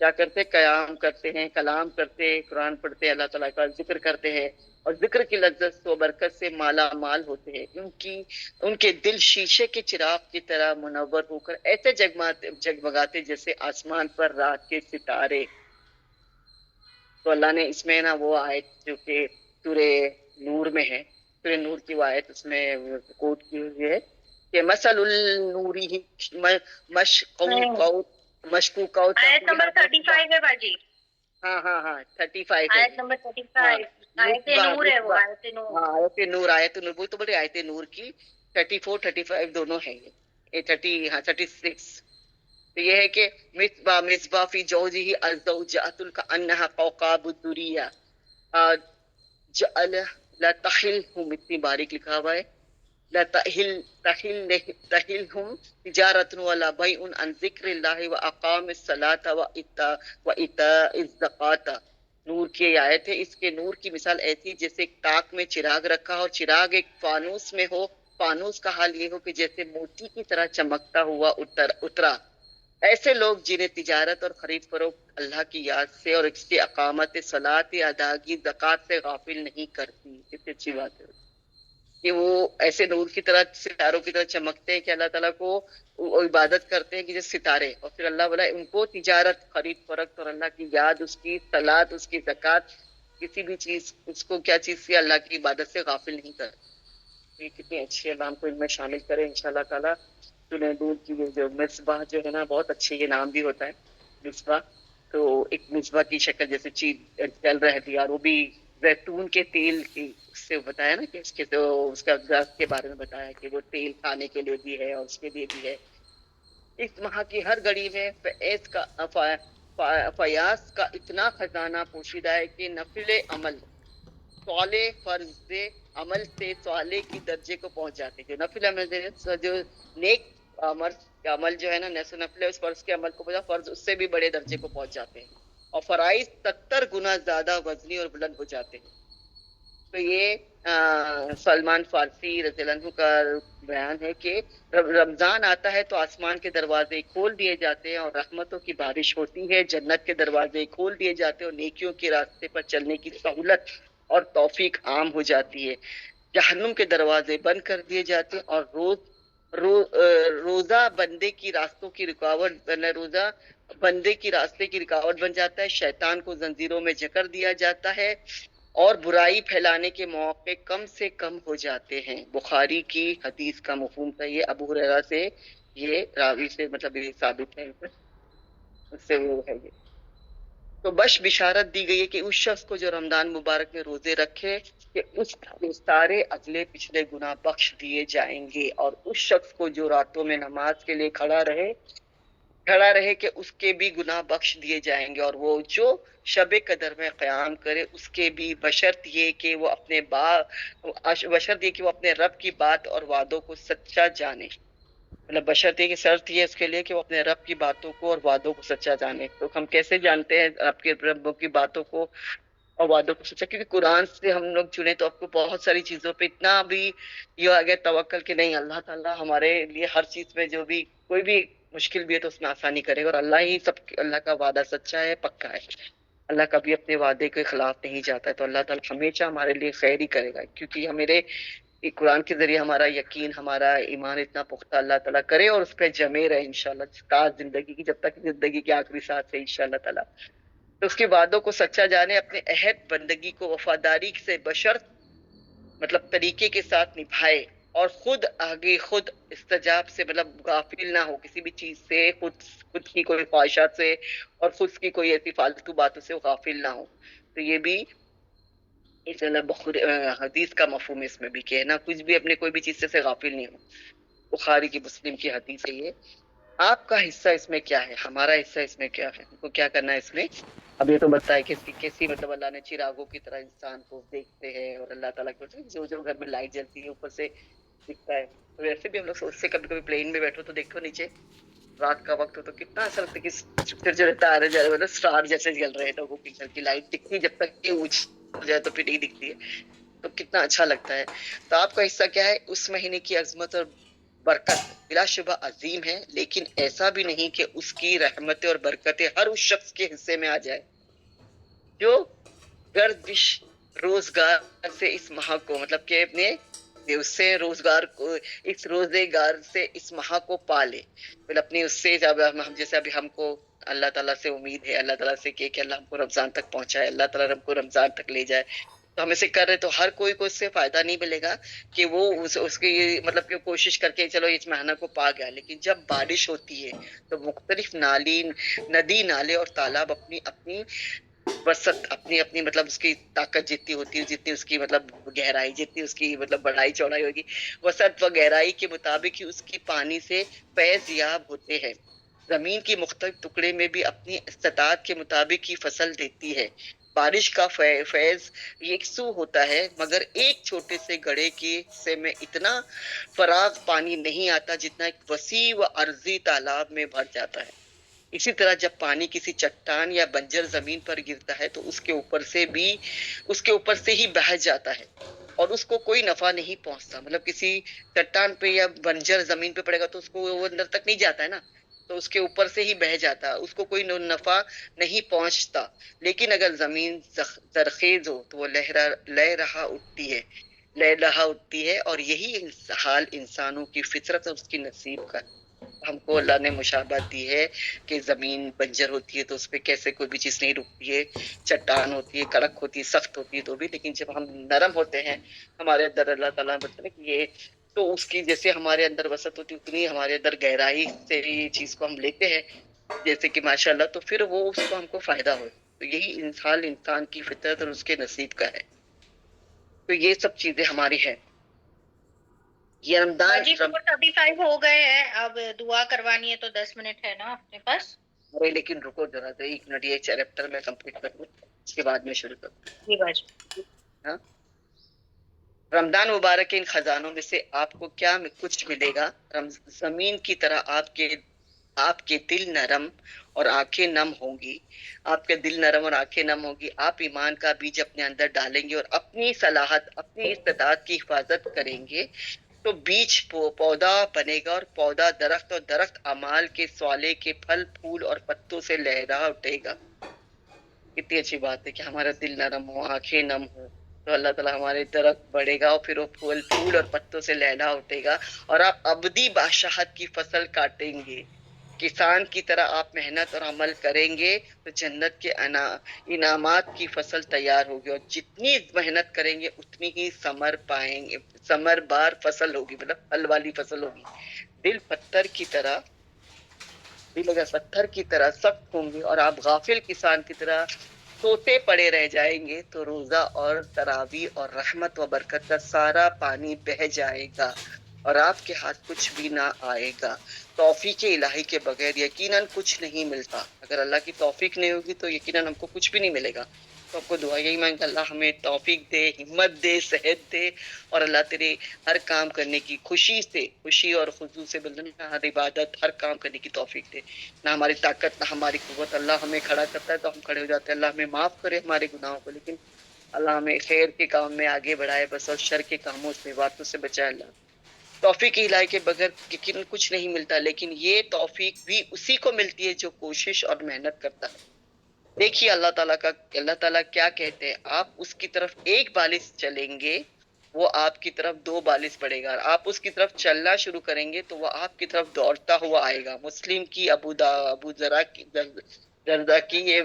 کیا کرتے ہیں؟ قیام کرتے ہیں، کلام کرتے ہیں، قرآن پڑھتے ہیں، اللہ تعالیٰ کا ذکر کرتے ہیں، اور ذکر کی لذت و برکت سے مالا مال ہوتے ہیں۔ ان کے دل شیشے کے چراغ کی طرح منور ہو کر ایسے جگمگاتے جیسے آسمان پر رات کے ستارے۔ تو اللہ نے اس میں نا وہ آیت جو کہ سورہ نور میں ہے، سورہ نور کی وہ آیت اس میں کوٹ کی ہوئی ہے کہ مثل النوری مشکوکاؤ آیت نمبر 35 ہے باجی۔ ہاں ہاں ہاں 35 ہے، آیت نمبر 35 آیت نور ہے، وہ آیت نور۔ ہاں آیت نور وہ تو بولے آیت نور کی 34 35 دونوں ہیں، یہ 30 ہاں 36۔ تو یہ ہے کہ مصباح فی جوزہ الزوجات کانہا کوکب الدریہ جعل لا تحلہم، اتنی باریک لکھا ہوا ہے، لا تحلہم تجارت ولا بیع عن ذکر اللہ واقام الصلاۃ وایتاء الزکاۃ۔ نور کی آیت ہے، اس کے نور کی مثال ایسی جیسے ایک تاک میں چراغ رکھا اور چراغ ایک فانوس میں ہو، فانوس کا حال یہ ہو کہ جیسے موتی کی طرح چمکتا ہوا اترا۔ ایسے لوگ جنہیں تجارت اور خرید فروخت اللہ کی یاد سے اور اس کی اقامت صلاۃ ادائیگی زکوٰۃ سے غافل نہیں کرتی۔ کتنی اچھی بات ہے کہ وہ ایسے نور کی طرح ستاروں کی طرح چمکتے ہیں کہ اللہ تعالیٰ کو وہ عبادت کرتے ہیں کہ جیسے ستارے، اور پھر اللہ بولا ان کو تجارت خرید فروخت اور اللہ کی یاد، اس کی صلاۃ، اس کی زکوٰۃ، کسی بھی چیز اس کو کیا چیز سے اللہ کی عبادت سے غافل نہیں کرتے۔ یہ کتنی اچھی اللہ ہم کو ان میں شامل کرے انشاءاللہ تعالیٰ۔ سورہ نور کی یہ جو مصباح جو ہے نا بہت اچھے، یہ نام بھی ہوتا ہے مصباح، تو ایک مصباح کی شکل جیسے چیز چل رہتی ہے، اور وہ بھی زیتون کے تیل کی، اس سے بتایا نا کہ اس کے تو اس کا درخت کے بارے میں بتایا کہ وہ تیل کھانے کے لیے بھی ہے اور اس کے لیے بھی ہے۔ اس ماہ کی ہر گھڑی میں فیاض کا اتنا خزانہ پوشیدہ ہے کہ نفل عمل صالح فرض عمل سے صالح کی درجے کو پہنچ جاتے ہیں۔ جو نفل عمل جو نیک عمل جو ہے نا نفل اس فرض کے عمل کو پہنچا، فرض اس سے بھی بڑے درجے کو پہنچ جاتے ہیں، اور فرائض 70 گنا زیادہ وزنی اور بلند ہو جاتے ہیں۔ تو یہ سلمان فارسی رضی اللہ عنہ کا بیان ہے کہ رمضان آتا ہے تو آسمان کے دروازے کھول دیے جاتے ہیں اور رحمتوں کی بارش ہوتی ہے، جنت کے دروازے کھول دیے جاتے ہیں اور نیکیوں کے راستے پر چلنے کی سہولت اور توفیق عام ہو جاتی ہے، جہنم کے دروازے بند کر دیے جاتے ہیں، اور روزہ بندے کی راستوں کی رکاوٹ، روزہ بندے کی راستے کی رکاوٹ بن جاتا ہے، شیطان کو زنجیروں میں جکڑ دیا جاتا ہے، اور برائی پھیلانے کے مواقع کم سے کم ہو جاتے ہیں۔ بخاری کی حدیث کا مفہوم تھا یہ، ابو ہریرہ سے یہ راوی سے مطلب یہ ثابت ہے، اس سے وہ ہے یہ۔ تو بشارت دی گئی ہے کہ اس شخص کو جو رمضان مبارک میں روزے رکھے کہ اس کے سارے اگلے پچھلے گناہ بخش دیے جائیں گے، اور اس شخص کو جو راتوں میں نماز کے لیے کھڑا رہے کہ اس کے بھی گناہ بخش دیے جائیں گے، اور وہ جو شب قدر میں قیام کرے اس کے بھی بشرط یہ کہ وہ اپنے رب کی بات اور وعدوں کو سچا جانے، مطلب بشرط یہ کہ شرط یہ اس کے لیے کہ وہ اپنے رب کی باتوں کو اور وعدوں کو سچا جانے۔ تو ہم کیسے جانتے ہیں رب کی باتوں کو اور وعدوں کو سچا؟ کیونکہ قرآن سے ہم لوگ چنے تو آپ کو بہت ساری چیزوں پہ اتنا بھی یہ آ گیا توکل کہ نہیں، اللہ تعالیٰ ہمارے لیے ہر چیز میں جو بھی کوئی بھی مشکل بھی ہے تو اس میں آسانی کرے گا، اور اللہ کا وعدہ سچا ہے، پکا ہے، اللہ کبھی اپنے وعدے کے خلاف نہیں جاتا ہے، تو اللہ تعالیٰ ہمیشہ ہمارے لیے خیر ہی کرے گا، کیونکہ ہمارے قرآن کے ذریعے ہمارا یقین، ہمارا ایمان اتنا پختہ اللہ تعالیٰ کرے اور اس پہ جمے رہے انشاءاللہ زندگی کی، جب تک زندگی کے آخری ساتھ ہے انشاءاللہ تعالیٰ۔ تو اس کے وعدوں کو سچا جانے، اپنے عہد بندگی کو وفاداری سے بشرط مطلب طریقے کے ساتھ نبھائے، اور خود استجاب سے مطلب غافل نہ ہو کسی بھی چیز سے، خود کی کوئی خواہشات سے اور خود کی کوئی ایسی فالتو باتوں سے غافل نہ ہو۔ تو یہ بھی اس حدیث کا مفہوم اس میں بھی کہ نا کچھ بھی اپنے کوئی بھی چیز سے غافل نہیں ہو۔ بخاری کی مسلم کی حدیث ہے یہ۔ آپ کا حصہ اس میں کیا ہے، ہمارا حصہ اس میں کیا ہے، ہم کو کیا کرنا ہے اس میں؟ اب یہ تو بتائے کہ کیسی مطلب اللہ نے چراغوں کی طرح انسان کو دیکھتے ہیں، اور اللہ تعالیٰ کو جو گھر میں لائٹ جلتی ہے اوپر سے دکھتا ہے، تو ویسے بھی ہم لوگ سوچتے ہیں کبھی پلین میں بیٹھو تو دیکھو نیچے رات کا وقت ہو تو کتنا اچھا لگتا ہے کہ جو تارے جل رہے اسٹار جیسے جل رہے تو وہ گھر کی لائٹ دکھتی جب تک کہ اونچ ہو جائے تو پھر نہیں دکھتی ہے، تو کتنا اچھا لگتا ہے۔ تو آپ کا حصہ کیا ہے اس مہینے کی عظمت اور برکت بلا شبہ عظیم ہے، لیکن ایسا بھی نہیں کہ اس کی رحمتیں اور برکتیں ہر اس شخص کے حصے میں آ جائے جو گردش روزگار سے اس ماہ کو، مطلب کہ اپنے اس سے روزگار کو، اس روزگار سے اس ماہ کو پالے، پھر اپنی اس سے جب ہم جیسے ابھی ہم کو اللہ تعالیٰ سے امید ہے، اللہ تعالیٰ سے کہ اللہ ہم کو رمضان تک پہنچائے، اللہ تعالیٰ ہم کو رمضان تک لے جائے، تو ہم اسے کر رہے، تو ہر کوئی کو اس سے فائدہ نہیں ملے گا کہ وہ اس کی مطلب کہ کوشش کر کے چلو اس مہینہ کو پا گیا، لیکن جب بارش ہوتی ہے تو مختلف ندی نالے اور تالاب اپنی اپنی وسط، اپنی اپنی مطلب اس کی طاقت جتنی ہوتی ہے، جتنی اس کی مطلب گہرائی، جتنی اس کی مطلب بڑائی چوڑائی ہوگی، وسط و گہرائی کے مطابق ہی اس کی پانی سے فیض یاب ہوتے ہیں۔ زمین کی مختلف ٹکڑے میں بھی اپنی استطاعت کے مطابق ہی فصل دیتی ہے۔ بارش کا فیض یکسو ہوتا ہے، مگر ایک چھوٹے سے گڑھے کی سے میں اتنا فراغ پانی نہیں آتا جتنا ایک وسیع و عرضی تالاب میں بھر جاتا ہے۔ اسی طرح جب پانی کسی چٹان یا بنجر زمین پر گرتا ہے تو اس کے اوپر سے ہی بہہ جاتا ہے اور اس کو کوئی نفع نہیں پہنچتا، مطلب کسی چٹان پہ یا بنجر زمین پہ پڑے گا تو اس کو وہ اندر تک نہیں جاتا ہے نا، تو اس کے اوپر سے ہی بہہ جاتا ہے، اس کو کوئی نفع نہیں پہنچتا۔ لیکن اگر زمین زرخیز ہو تو وہ لہرہا اٹھتی ہے، اور یہی حال انسانوں کی فطرت اور اس کی نصیب کا ہے۔ ہم کو اللہ نے مشابہت دی ہے کہ زمین بنجر ہوتی ہے تو اس پہ کیسے کوئی بھی چیز نہیں رکتی ہے، چٹان ہوتی ہے، کڑک ہوتی ہے، سخت ہوتی ہے، تو بھی لیکن جب ہم نرم ہوتے ہیں ہمارے اندر، اللہ تعالیٰ نے بتایا کہ یہ تو اس کی جیسے ہمارے اندر وسعت ہوتی ہے اتنی ہمارے اندر گہرائی سے یہ چیز کو ہم لیتے ہیں جیسے کہ ماشاءاللہ، تو پھر وہ اس کو ہم کو فائدہ ہو، تو یہی انسان کی فطرت اور اس کے نصیب کا ہے۔ تو یہ سب چیزیں ہماری ہیں۔ یہ رمضان باجی 4:35 ہو گئے ہیں، اب دعا کروانی ہے تو 10 منٹ ہے نا اپنے پاس۔ لیکن رکو ذرا تو 1 منٹ، یہ چیپٹر میں کمپلیٹ کر لوں، اس کے بعد میں شروع کروں۔ جی باجی۔ ہاں، رمضان مبارک کے ان خزانوں میں سے آپ کو کیا کچھ ملے گا؟ زمین کی طرح آپ کے دل نرم اور آنکھیں نم ہوں گی، آپ کے دل نرم اور آنکھیں نم ہوں گی، آپ ایمان کا بیج اپنے اندر ڈالیں گے اور اپنی صلاحت، اپنی استطاعت کی حفاظت کریں گے تو بیج پودا بنے گا، اور پودا درخت، اور درخت اعمال کے صالح کے پھل پھول اور پتوں سے لہرا اٹھے گا۔ کتنی اچھی بات ہے کہ ہمارا دل نرم ہو، آنکھیں نم ہو، تو اللہ تعالیٰ ہمارے درخت بڑھے گا اور پھر وہ پھول اور پتوں سے لہرا اٹھے گا، اور آپ ابدی بادشاہت کی فصل کاٹیں گے۔ کسان کی طرح آپ محنت اور عمل کریں گے تو جنت کے انعامات کی فصل تیار ہوگی، اور جتنی محنت کریں گے اتنی ہی ثمر پائیں گے، ثمر بار فصل ہوگی، مطلب پھل والی فصل ہوگی۔ دل پتھر کی طرح سخت ہوں گے اور آپ غافل کسان کی طرح سوتے پڑے رہ جائیں گے تو روزہ اور تراویح اور رحمت و برکت کا سارا پانی بہہ جائے گا اور آپ کے ہاتھ کچھ بھی نہ آئے گا۔ توفیق الہی کے بغیر یقیناً کچھ نہیں ملتا، اگر اللہ کی توفیق نہیں ہوگی تو یقیناً ہم کو کچھ بھی نہیں ملے گا۔ تو آپ کو دعا یہی مانگے اللہ ہمیں توفیق دے، ہمت دے، صحت دے، اور اللہ تیرے ہر کام کرنے کی خوشی اور خضوع سے بلند ہر عبادت، ہر کام کرنے کی توفیق دے۔ نہ ہماری طاقت نہ ہماری قوت، اللہ ہمیں کھڑا کرتا ہے تو ہم کھڑے ہو جاتے ہیں، اللہ ہمیں معاف کرے ہمارے گناہوں کو، لیکن اللہ ہمیں خیر کے کام میں آگے بڑھائے بس، اور شر کے کاموں سے، باتوں سے بچائے۔ اللہ توفیق الہی کے بغیر یقیناً کچھ نہیں ملتا، لیکن یہ توفیق بھی اسی کو ملتی ہے جو کوشش اور محنت کرتا ہے۔ دیکھیے اللہ تعالیٰ کیا کہتے ہیں، آپ اس کی طرف ایک بالش چلیں گے وہ آپ کی طرف 2 بالش پڑے گا، آپ اس کی طرف چلنا شروع کریں گے تو وہ آپ کی طرف دوڑتا ہوا آئے گا۔ مسلم کی ابو دردا کی یہ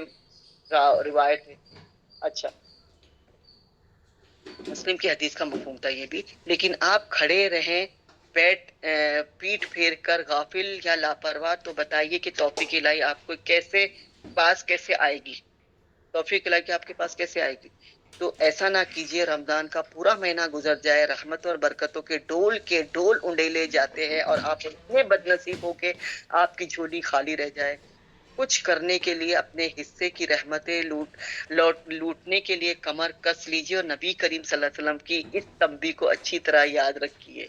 روایت ہے۔ اچھا، مسلم کی حدیث کا مفہوم تھا یہ بھی، لیکن آپ کھڑے رہیں پیٹ پھیر کر غافل یا لاپرواہ، تو بتائیے کہ توفیق الہی آپ کو پاس کیسے آئے گی؟ توفیق الہی آپ کے پاس کیسے آئے گی؟ تو ایسا نہ کیجیے رمضان کا پورا مہینہ گزر جائے، رحمت اور برکتوں کے ڈول انڈیلے جاتے ہیں اور آپ اتنے بد نصیب ہو کہ آپ کی جھولی خالی رہ جائے۔ کچھ کرنے کے لیے اپنے حصے کی رحمتیں لوٹنے کے لیے کمر کس لیجیے، اور نبی کریم صلی اللہ علیہ وسلم کی اس تنبیہ کو اچھی طرح یاد رکھیے۔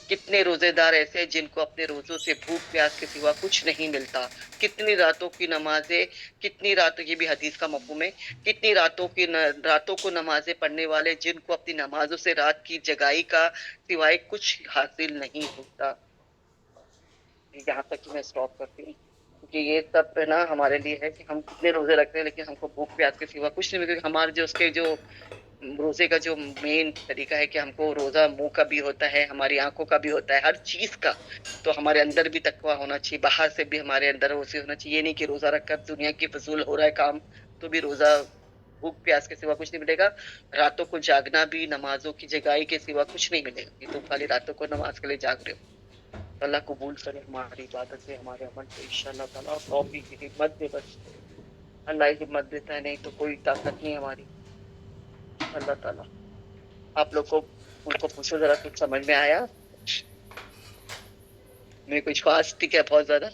کتنے روزے دار ایسے ہیں جن کو اپنے روزوں سے بھوک پیاس کے سوا کچھ نہیں ملتا. کتنی راتوں کی نمازیں، کتنی راتوں، یہ بھی حدیث کا مفہوم ہے، کتنی راتوں کو نمازیں پڑھنے والے جن کو اپنی نمازوں سے رات کی جگائی کا سوائے کچھ حاصل نہیں ہوتا. یہاں تک کہ میں اسٹاپ کرتی ہوں، کیونکہ یہ سب نا ہمارے لیے ہے کہ ہم کتنے روزے رکھتے ہیں لیکن ہم کو بھوک پیاس کے سوا کچھ نہیں ملتا. ہمارے جو اس کے جو روزے کا جو مین طریقہ ہے کہ ہم کو روزہ منہ کا بھی ہوتا ہے، ہماری آنکھوں کا بھی ہوتا ہے، ہر چیز کا. تو ہمارے اندر بھی تقویٰ ہونا چاہیے، باہر سے بھی ہمارے اندر ویسے ہونا چاہیے. یہ نہیں کہ روزہ رکھ کر دنیا کی فضول ہو رہا ہے کام تو بھی روزہ بھوک پیاس کے سوا کچھ نہیں ملے گا. راتوں کو جاگنا بھی نمازوں کی جگائی کے سوا کچھ نہیں ملے گا کہ تم خالی راتوں کو نماز کے لیے جاگ رہے ہو. اللہ قبول کرے ہماری عبادت سے، ہمارے عمل سے انشاءاللہ تعالیٰ. توفیق کی ہمت دے، بس اللہ ہی ہمت دیتا ہے، نہیں تو کوئی طاقت نہیں ہماری. اللہ تعالیٰ آپ لوگ کو ان کو پوچھو ذرا کچھ سمجھ میں آیا؟ میں کچھ فاسٹ ٹھیک ہے بہت زیادہ.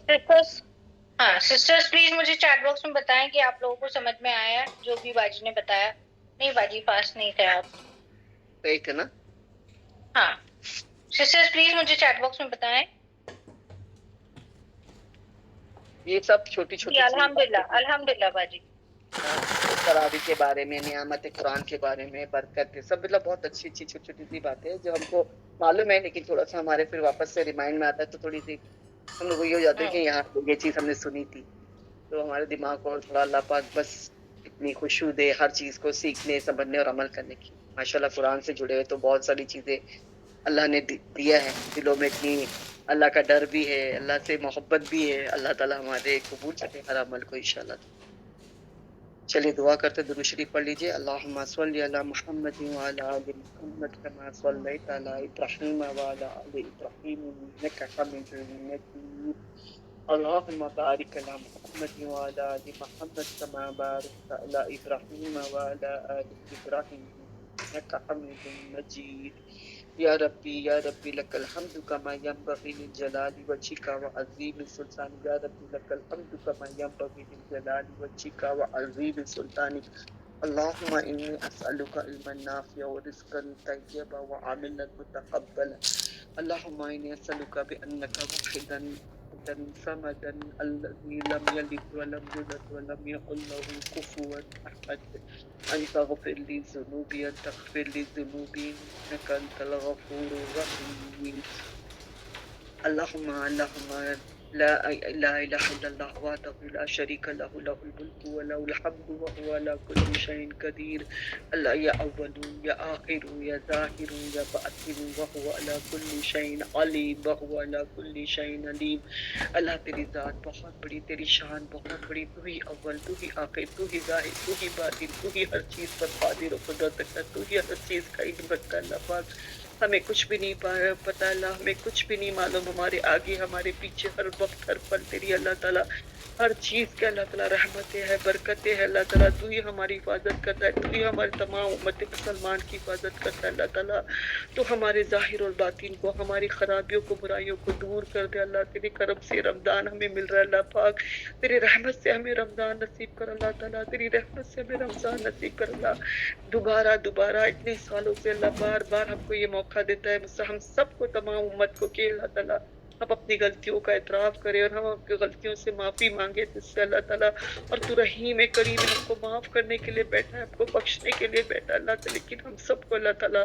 ہاں سسٹرز پلیز مجھے چیٹ باکس میں بتائیں کہ آپ لوگوں کو سمجھ میں آیا جو بھی باجی نے بتایا. نہیں باجی فاسٹ نہیں تھے آپ. صحیح تھے نا؟ ہاں سسٹرز پلیز مجھے چیٹ باکس میں بتائیں. یہ سب چھوٹی چھوٹی الحمدللہ الحمدللہ باجی. تراویح کے بارے میں، نعمت قرآن کے بارے میں، برکت سب مطلب بہت اچھی اچھی چھوٹی چھوٹی سی باتیں جو ہم کو معلوم ہے لیکن تھوڑا سا ہمارے پھر واپس سے ریمائنڈ میں آتا ہے تو تھوڑی سی ہم لوگ یہ ہو جاتے ہیں کہ یہاں یہ چیز ہم نے سنی تھی. تو ہمارے دماغ کو تھوڑا اللہ پاک بس اتنی خوشبو دے ہر چیز کو سیکھنے سمجھنے اور عمل کرنے کی. ماشاءاللہ قرآن سے جڑے ہوئے تو بہت ساری چیزیں اللہ نے دیا ہے. دلوں میں اتنی اللہ کا ڈر بھی ہے، اللہ سے محبت بھی ہے. اللہ تعالیٰ ہمارے قبول کرے ہر عمل کو انشاءاللہ. چلیے دعا کرتے درود شریف پڑھ لیجیے. اللہم صلی علی محمد وعلی آل محمد کما صلیت علی ابراہیم وعلی آل ابراہیم انک حمید مجید. اللہم بارک علی محمد وعلی آل محمد کما بارکت علی ابراہیم وعلی آل ابراہیم انک حمید مجید. یا ربی لک الحمد کما ینبغی لجلال وجهک وعظیم سلطانک. یا ربی لک الحمد کما ینبغی لجلال وجهک وعظیم سلطانک. اللہم انی اسألک علما نافعا ورزقا طیبا وعملا متقبلا. اللہم انی اسألک بانک واحدا صمدا الذی لم یلد ولم یولد ولم یکن له کفوا احد ان تغفر لی ذنوبی ان تغفر لی ذنوبی انک انت الغفور الرحیم. اللہم لا الہ الا اللہ وحدہ لا شریک لہ لہ الملک ولہ الحمد وہو علی کل شیء قدیر. اللہ یا اول یا آخر یا ظاہر یا باطن وہو علی کل شیء علیم وہو علی کل شیء علیم. اللہ تیری ذات بہت بڑی، تیری شان بہت بڑی. تو ہی اول، تو ہی آخر، تو ہی ظاہر، تو ہی باطن، تو ہی ہر چیز پر قادر و قدرت رکھتا، تو ہی ہر چیز کا علم رکھتا. اللہ پاک ہمیں کچھ بھی نہیں پتا اللہ، ہمیں کچھ بھی نہیں معلوم، ہمارے آگے ہمارے پیچھے ہر وقت ہر پل تیری اللہ تعالیٰ ہر چیز کے اللہ تعالیٰ رحمتیں ہے، برکتیں ہے. اللہ تعالیٰ تو ہی ہماری حفاظت کرتا ہے، تو ہی ہمارے تمام امت مسلمان کی حفاظت کرتا ہے. اللہ تعالیٰ تو ہمارے ظاہر اور باطن کو، ہماری خرابیوں کو، برائیوں کو دور کر دے. اللہ تیرے کرم سے رمضان ہمیں مل رہا ہے. اللہ پاک تیرے رحمت سے ہمیں رمضان نصیب کر. اللہ تعالیٰ تیری رحمت سے ہمیں رمضان نصیب کر. اللہ دوبارہ اتنے سالوں سے اللہ بار بار ہم کو یہ موقع دیتا ہے، ہم سب کو، تمام امت کو، کہ اللہ تعالیٰ ہم اپنی غلطیوں کا اعتراف کریں اور ہم اپنی غلطیوں سے معافی مانگے تجھ سے اللہ تعالیٰ. اور تو رحیم کریم ہم کو معاف کرنے کے لیے بیٹھا ہے، ہم کو بخشنے کے لیے بیٹھا ہے اللہ تعالیٰ. لیکن ہم سب کو اللہ تعالیٰ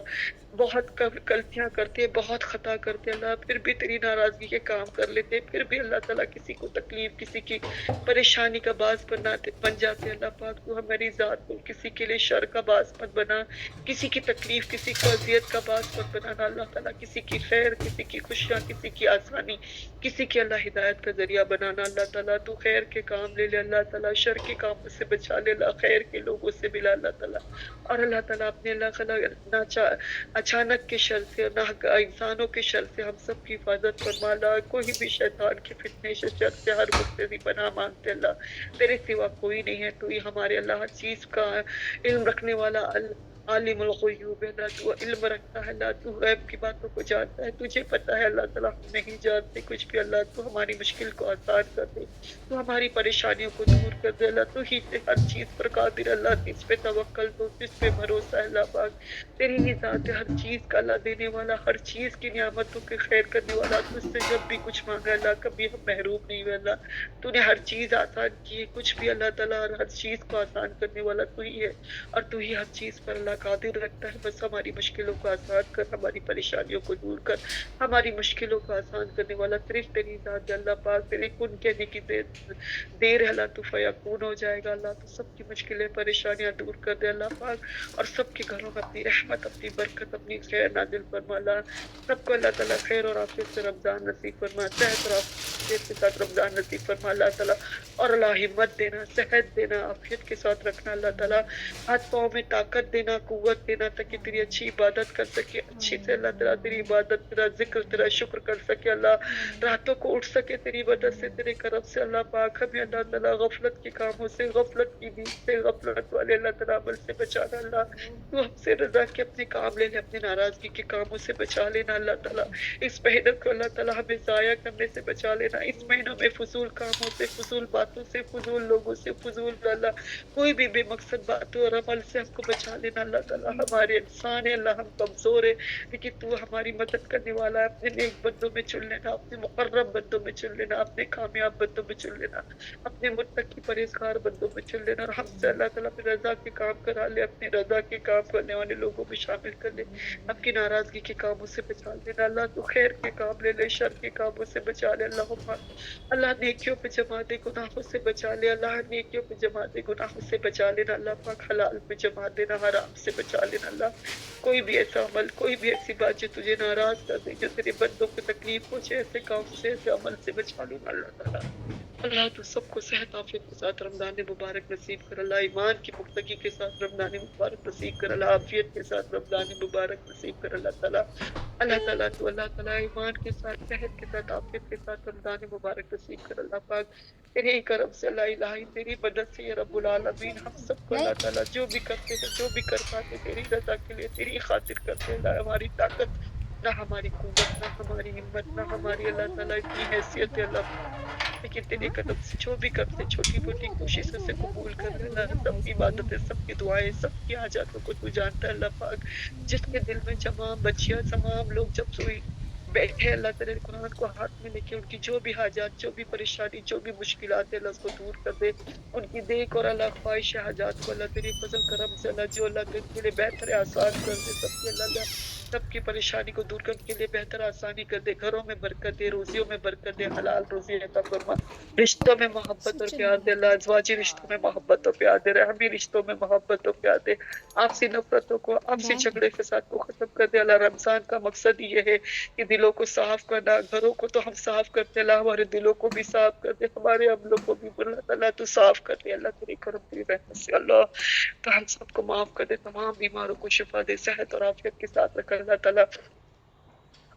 بہت غلطیاں کرتے ہیں، بہت خطا کرتے ہیں اللہ، پھر بھی تیری ناراضگی کے کام کر لیتے ہیں، پھر بھی اللہ تعالیٰ کسی کو تکلیف، کسی کی پریشانی کا باعث بن جاتے ہیں. اللہ پاک تو ہماری ذات کو کسی کے لیے شر کا باعث مت بنا، کسی کی تکلیف، کسی کو اذیت کا باعث مت بنانا. اللہ تعالیٰ کسی کی خیر، کسی کی خوشیاں، کسی کی آسانی، کسی کی اللہ ہدایت کا ذریعہ بنانا. اللہ تعالیٰ تو خیر کے کام لے لے اللہ تعالیٰ، شر کے کاموں سے بچا لے اللہ، خیر کے لوگوں سے ملا اللہ تعالیٰ. اور اللہ تعالیٰ اپنے اللہ اچانک کے شر سے، انسانوں کے شر سے ہم سب کی حفاظت فرما اللہ. کوئی بھی شیطان کے فتنے سے، شر سے ہر وقت سے پناہ مانگتے اللہ. تیرے سوا کوئی نہیں ہے، تو ہی ہمارے اللہ ہر چیز کا علم رکھنے والا عالم الغیوب ہے اللہ، تو علم رکھتا ہے اللہ، تو غیب کی باتوں کو جانتا ہے، تجھے پتا ہے اللہ تعالیٰ ہم نہیں جانتے کچھ بھی اللہ، تو ہماری مشکل کو آسان کر دے، تو ہماری پریشانیوں کو دور کر دے اللہ، تو ہی سے ہر چیز پر قادر اللہ، جس پہ توکل تو جس پہ بھروسہ ہے اللہ پاک، تیری ہی ذات ہے ہر چیز کا اللہ دینے والا، ہر چیز کی نعمتوں کے خیر کرنے والا، تجھ سے جب بھی کچھ مانگا اللہ کبھی ہم محروم نہیں ہوئے اللہ، تو نے ہر چیز آسان کی ہے، کچھ بھی اللہ تعالیٰ ہر چیز کو آسان کرنے والا تو ہی ہے، اور تو ہی ہر چیز پر اللہ قادر رکھتا ہے، بس ہماری مشکلوں کو آسان کر، ہماری پریشانیوں کو دور کر، ہماری مشکلوں کو آسان کرنے والا صرف تیری ذات ہے اللہ پاک، تیرے کن کہنے کی دیر ہے اللہ، تو فیکون ہو جائے گا اللہ، تو سب کی مشکلیں پریشانیاں دور کر دے اللہ پاک، اور سب کے گھروں میں اپنی رحمت، اپنی برکت، اپنی خیر نازل فرما اللہ، سب کو اللہ تعالیٰ خیر اور عافیت سے رمضان نصیب فرما، صحت اور عافیت کے ساتھ رمضان نصیب فرما اللہ تعالیٰ، اور اللہ ہمت دینا، صحت دینا، عافیت کے ساتھ رکھنا اللہ تعالیٰ، ہاتھ پاؤں میں طاقت دینا، قوت دینا، تاکہ تیری اچھی عبادت کر سکے، اچھی سے اللہ تعالیٰ تیری عبادت، تیرا ذکر، تیرا شکر کر سکے اللہ، راتوں کو اٹھ سکے تیری مدد سے، تیرے کرم سے اللہ پاک، ہمیں اللہ تعالیٰ غفلت کے کاموں سے، غفلت کی نیند سے، غفلت والے اللہ تعالیٰ عمل سے بچانا اللہ، تو ہم سے رضا کے اپنے کام لے لے، اپنے ناراضگی کے کاموں سے بچا لینا اللہ تعالیٰ، اس محنت کو اللہ تعالیٰ ہمیں ضائع کرنے سے بچا لینا، اس مہینوں میں فضول کاموں سے، فضول باتوں سے، فضول لوگوں سے، فضول اللہ کوئی بھی بے مقصد باتوں اور عمل سے ہم کو بچا لینا اللہ تعالیٰ، ہمارے انسان ہے اللہ، ہم کمزور ہے، لیکن تو ہماری مدد کرنے والا ہے، اپنے نیک بندوں میں چن لینا، اپنے مقرب بندوں میں چن لینا، اپنے کامیاب بندوں میں چن لینا، اپنے متقی پرہیزگار بندوں میں چن لینا، اور ہم سے اللہ تعالیٰ اپنی رضا کے کام کرا لے، اپنی رضا کے کام کرنے والے لوگوں میں شامل کر لے، اپنی ناراضگی کے کاموں سے بچا لینا اللہ، تو خیر کے کام لے لے، شر کے کاموں سے بچا لے اللہم، اللہ نیکیوں پہ جما دے، گناہوں سے بچا لے اللہ، نیکیوں پہ جما دے، گناہوں سے بچا لینا اللہ پاک، حلال پہ جما دینا، حرام سے بچا لینا اللہ، کوئی بھی ایسا عمل، کوئی بھی ایسی بات جو تجھے ناراض کر دے، جو تیرے بندوں کو تکلیف پہنچے، ایسے کام سے، ایسے عمل سے بچا لینا اللہ تعالیٰ، اللہ تو سب کو صحت عافیت کے ساتھ رمضان مبارک نصیب کر اللہ، ایمان کی پختگی کے ساتھ رمضان مبارک نصیب کر اللہ، عافیت کے ساتھ رمضان مبارک نصیب کر اللہ تعالیٰ، اللہ تعالیٰ تو اللہ تعالیٰ ایمان کے ساتھ، صحت کے ساتھ، عافیت کے ساتھ رمضان مبارک نصیب کر اللہ پاک، تیرے ہی کرم سے اللہ الہی، تیری مدد سے یا رب العالمین، ہم سب کو اللہ تعالیٰ جو بھی کرتے ہیں، جو بھی کر پاتے تیری رضا کے لیے، تیری خاطر کرتے ہیں اللہ، ہماری طاقت نہ ہماری قوت، نہ ہماری ہمت، نہ ہماری اللہ تعالیٰ اتنی حیثیت ہے اللہ، لیکن تیرے قدم سے جو بھی کرتے چھوٹی موٹی کوششوں سے قبول کر لے اللہ، سب کی عبادتیں، سب کی دعائیں، سب کی حاجاتوں کو تو جانتا ہے اللہ پاک، جس کے دل میں تمام بچیاں، تمام لوگ جب سوئی بیٹھے اللہ تعالیٰ قرآن کو ہاتھ میں لے کے، ان کی جو بھی حاجات، جو بھی پریشانی، جو بھی مشکلات ہے اللہ اس کو دور کر دے، ان کی دیکھ اور اللہ خواہش حاجات کو اللہ تیری فضل کرم سے اللہ جو اللہ کے لیے بہتر ہے آسان کر دے، سب کے اللہ سب کی پریشانی کو دور کرنے کے لیے بہتر آسانی کر دے، گھروں میں برکت دے، روزیوں میں برکت دے، حلال روزی عطا فرما، رشتوں میں محبت اور پیار دے اللہ، ازواجی رشتوں میں محبت اور پیار دے، رحمی رشتوں میں محبت اور پیار دے، آپسی نفرتوں کو، آپسی جھگڑے فساد کو ختم کر دے اللہ، رمضان کا مقصد یہ ہے کہ دلوں کو صاف کرنا، گھروں کو تو ہم صاف کرتے اللہ، ہمارے دلوں کو بھی صاف کر دے، ہمارے عملوں کو بھی اللہ تعالیٰ تو صاف کر دے اللہ، تیری کرم تیری رحمت سے اللہ، تو ہم سب کو معاف کر دے، تمام بیماروں کو شفا دے، صحت اور عافیت کے ساتھ رکھ اللہ تعالیٰ،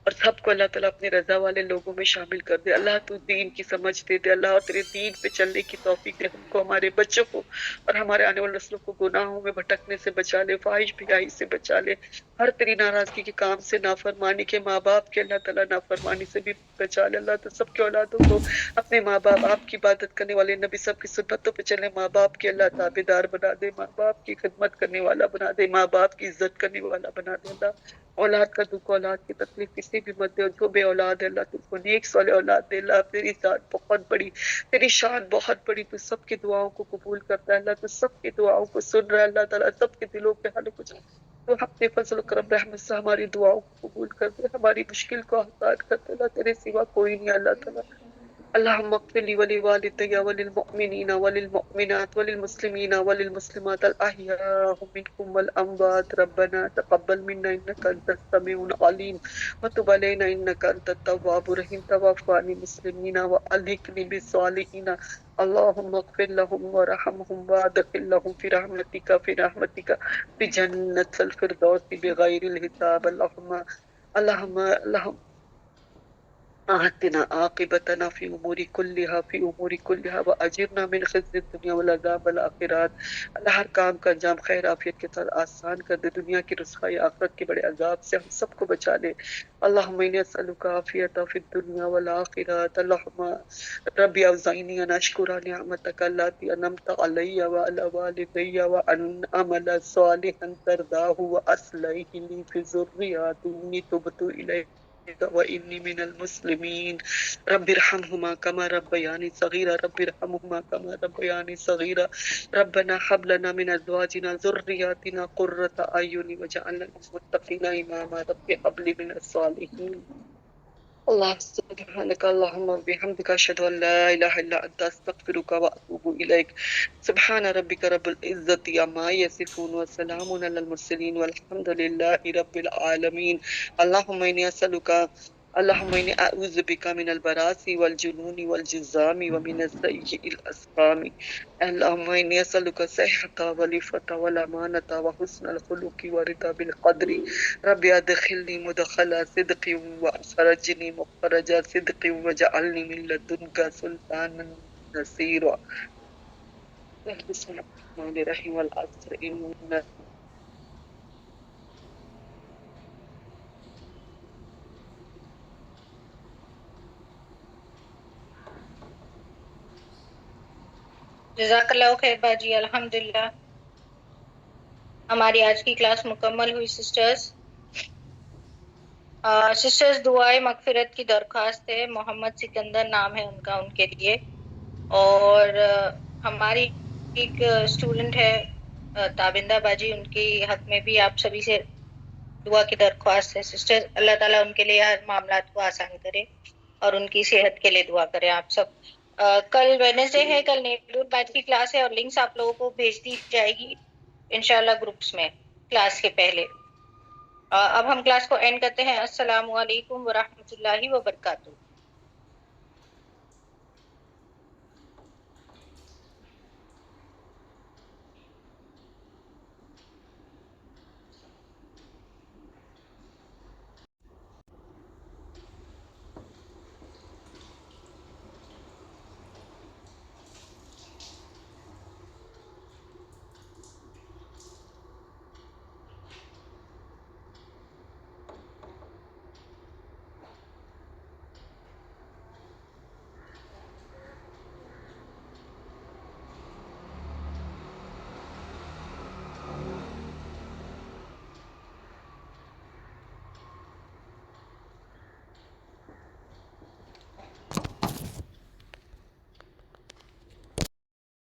اور سب کو اللہ تعالیٰ اپنے رضا والے لوگوں میں شامل کر دے اللہ، تو دین کی سمجھ دے دے اللہ، اور تیرے دین پہ چلنے کی توفیق دے ہم کو، ہمارے بچوں کو اور ہمارے آنے والے نسلوں کو گناہوں میں بھٹکنے سے بچا لے، فاحش بیاہی سے بچا لے، ہر تیری ناراضگی کے کام سے، نافرمانی کے، ماں باپ کے اللہ تعالیٰ نافرمانی سے بھی بچا لے اللہ، تو سب کے اولادوں کو اپنے ماں باپ، آپ کی عبادت کرنے والے نبی سب کی سنتوں پہ چلے، ماں باپ کے اللہ تابع دار بنا دے، ماں باپ کی خدمت کرنے والا بنا دے، ماں باپ کی عزت کرنے والا بنا دے اللہ، اولاد کا دکھ، اولاد کی تکلیف کسی بھی مت دے، اور جو بے اولاد ہے اللہ تو اس کو نیک صالح اولاد دے اللہ، تیری ذات بہت بڑی، تیری شان بہت بڑی، تو سب کی دعاؤں کو قبول کرتا ہے اللہ، تو سب کی دعاؤں کو سن رہا ہے اللہ تعالیٰ، سب کے دلوں کے حال کچھ، تو اپنے فضل و کرم رحمت سے ہماری دعاؤں کو قبول کر دے، ہماری مشکل کو آسان کر دے اللہ، تیرے سوا کوئی نہیں اللہ تعالیٰ، اللهم اغفر لي ولوالدي وللمؤمنين وللمؤمنات وللمسلمين وللمسلمات الأحياء منكم والأموات، ربنا تقبل منا إنك أنت السميع العليم وتب علينا إنك أنت التواب الرحيم، توفني مسلمين وألحقني بالصالحين، اللهم اغفر لهم وارحمهم وادخلهم في رحمتك في جنة الفردوس بغير الحساب، اللهم آتنا عاقبتنا فی امور کلها واجرنا من خزي الدنیا والعذاب الاخرات. اللہ ہر کام کا انجام خیر عافیت کے ساتھ آسان کر دے، دنیا کی رسوائی آخرت کے بڑے عذاب سے ہم سب کو بچا لے. اللہم انی اسألک عافیت فی الدنیا والآخرات. اللہم ربی اوزعنی ان اشکر نعمتک اللاتی انعمت علی وعلی والدی وان اعمل صالحا ترضاہ واصلح لی فی ذریاتی انی تبت الیک وإني من المسلمين. رب ارحمهما كما ربياني صغيرا رب ارحمهما كما ربياني صغيرا. ربنا هب لنا من أزواجنا ذرياتنا قرة أعين واجعلنا للمتقين إماما. رب هب لي من الصالحين. اللہ سبحانک اللہم وبحمدک اشہد ان لا الہ الا انت استغفرک واتوب الیک. سبحان ربک رب العزت عما یصفون وسلام علی المرسلین والحمد للہ رب العالمین. اللہم انی اسألک اللہم انی اعوذ بک من البراس والجنون والجذام ومن السیء الاسقام. اللہم انی اسألک صحۃ والعفۃ والامانۃ وحسن الخلق ورضا بالقدر. رب ادخلنی مدخل صدق واخرجنی مخرج صدق وجعلنی من لدنک سلطانا نصیرا. بسم اللہ الرحمن الرحیم والعصر ان جزاک اللہ خیر باجی. الحمدللہ ہماری آج کی کلاس مکمل ہوئی. سسٹرز دعائے مغفرت کی درخواست ہے. محمد سکندر نام ہے ان کا، ان کے لیے. اور ہماری ایک اسٹوڈنٹ ہے تابندہ باجی، ان کی حق میں بھی آپ سبھی سے دعا کی درخواست ہے. سسٹر اللہ تعالیٰ ان کے لیے ہر معاملات کو آسان کرے اور ان کی صحت کے لیے دعا کریں آپ سب. کل ویڈنسڈے ہے، کل نیڈور بیچ کی کلاس ہے اور لنکس آپ لوگوں کو بھیج دی جائے گی انشاءاللہ گروپس میں کلاس کے پہلے. اب ہم کلاس کو اینڈ کرتے ہیں. السلام علیکم ورحمۃ اللہ وبرکاتہ.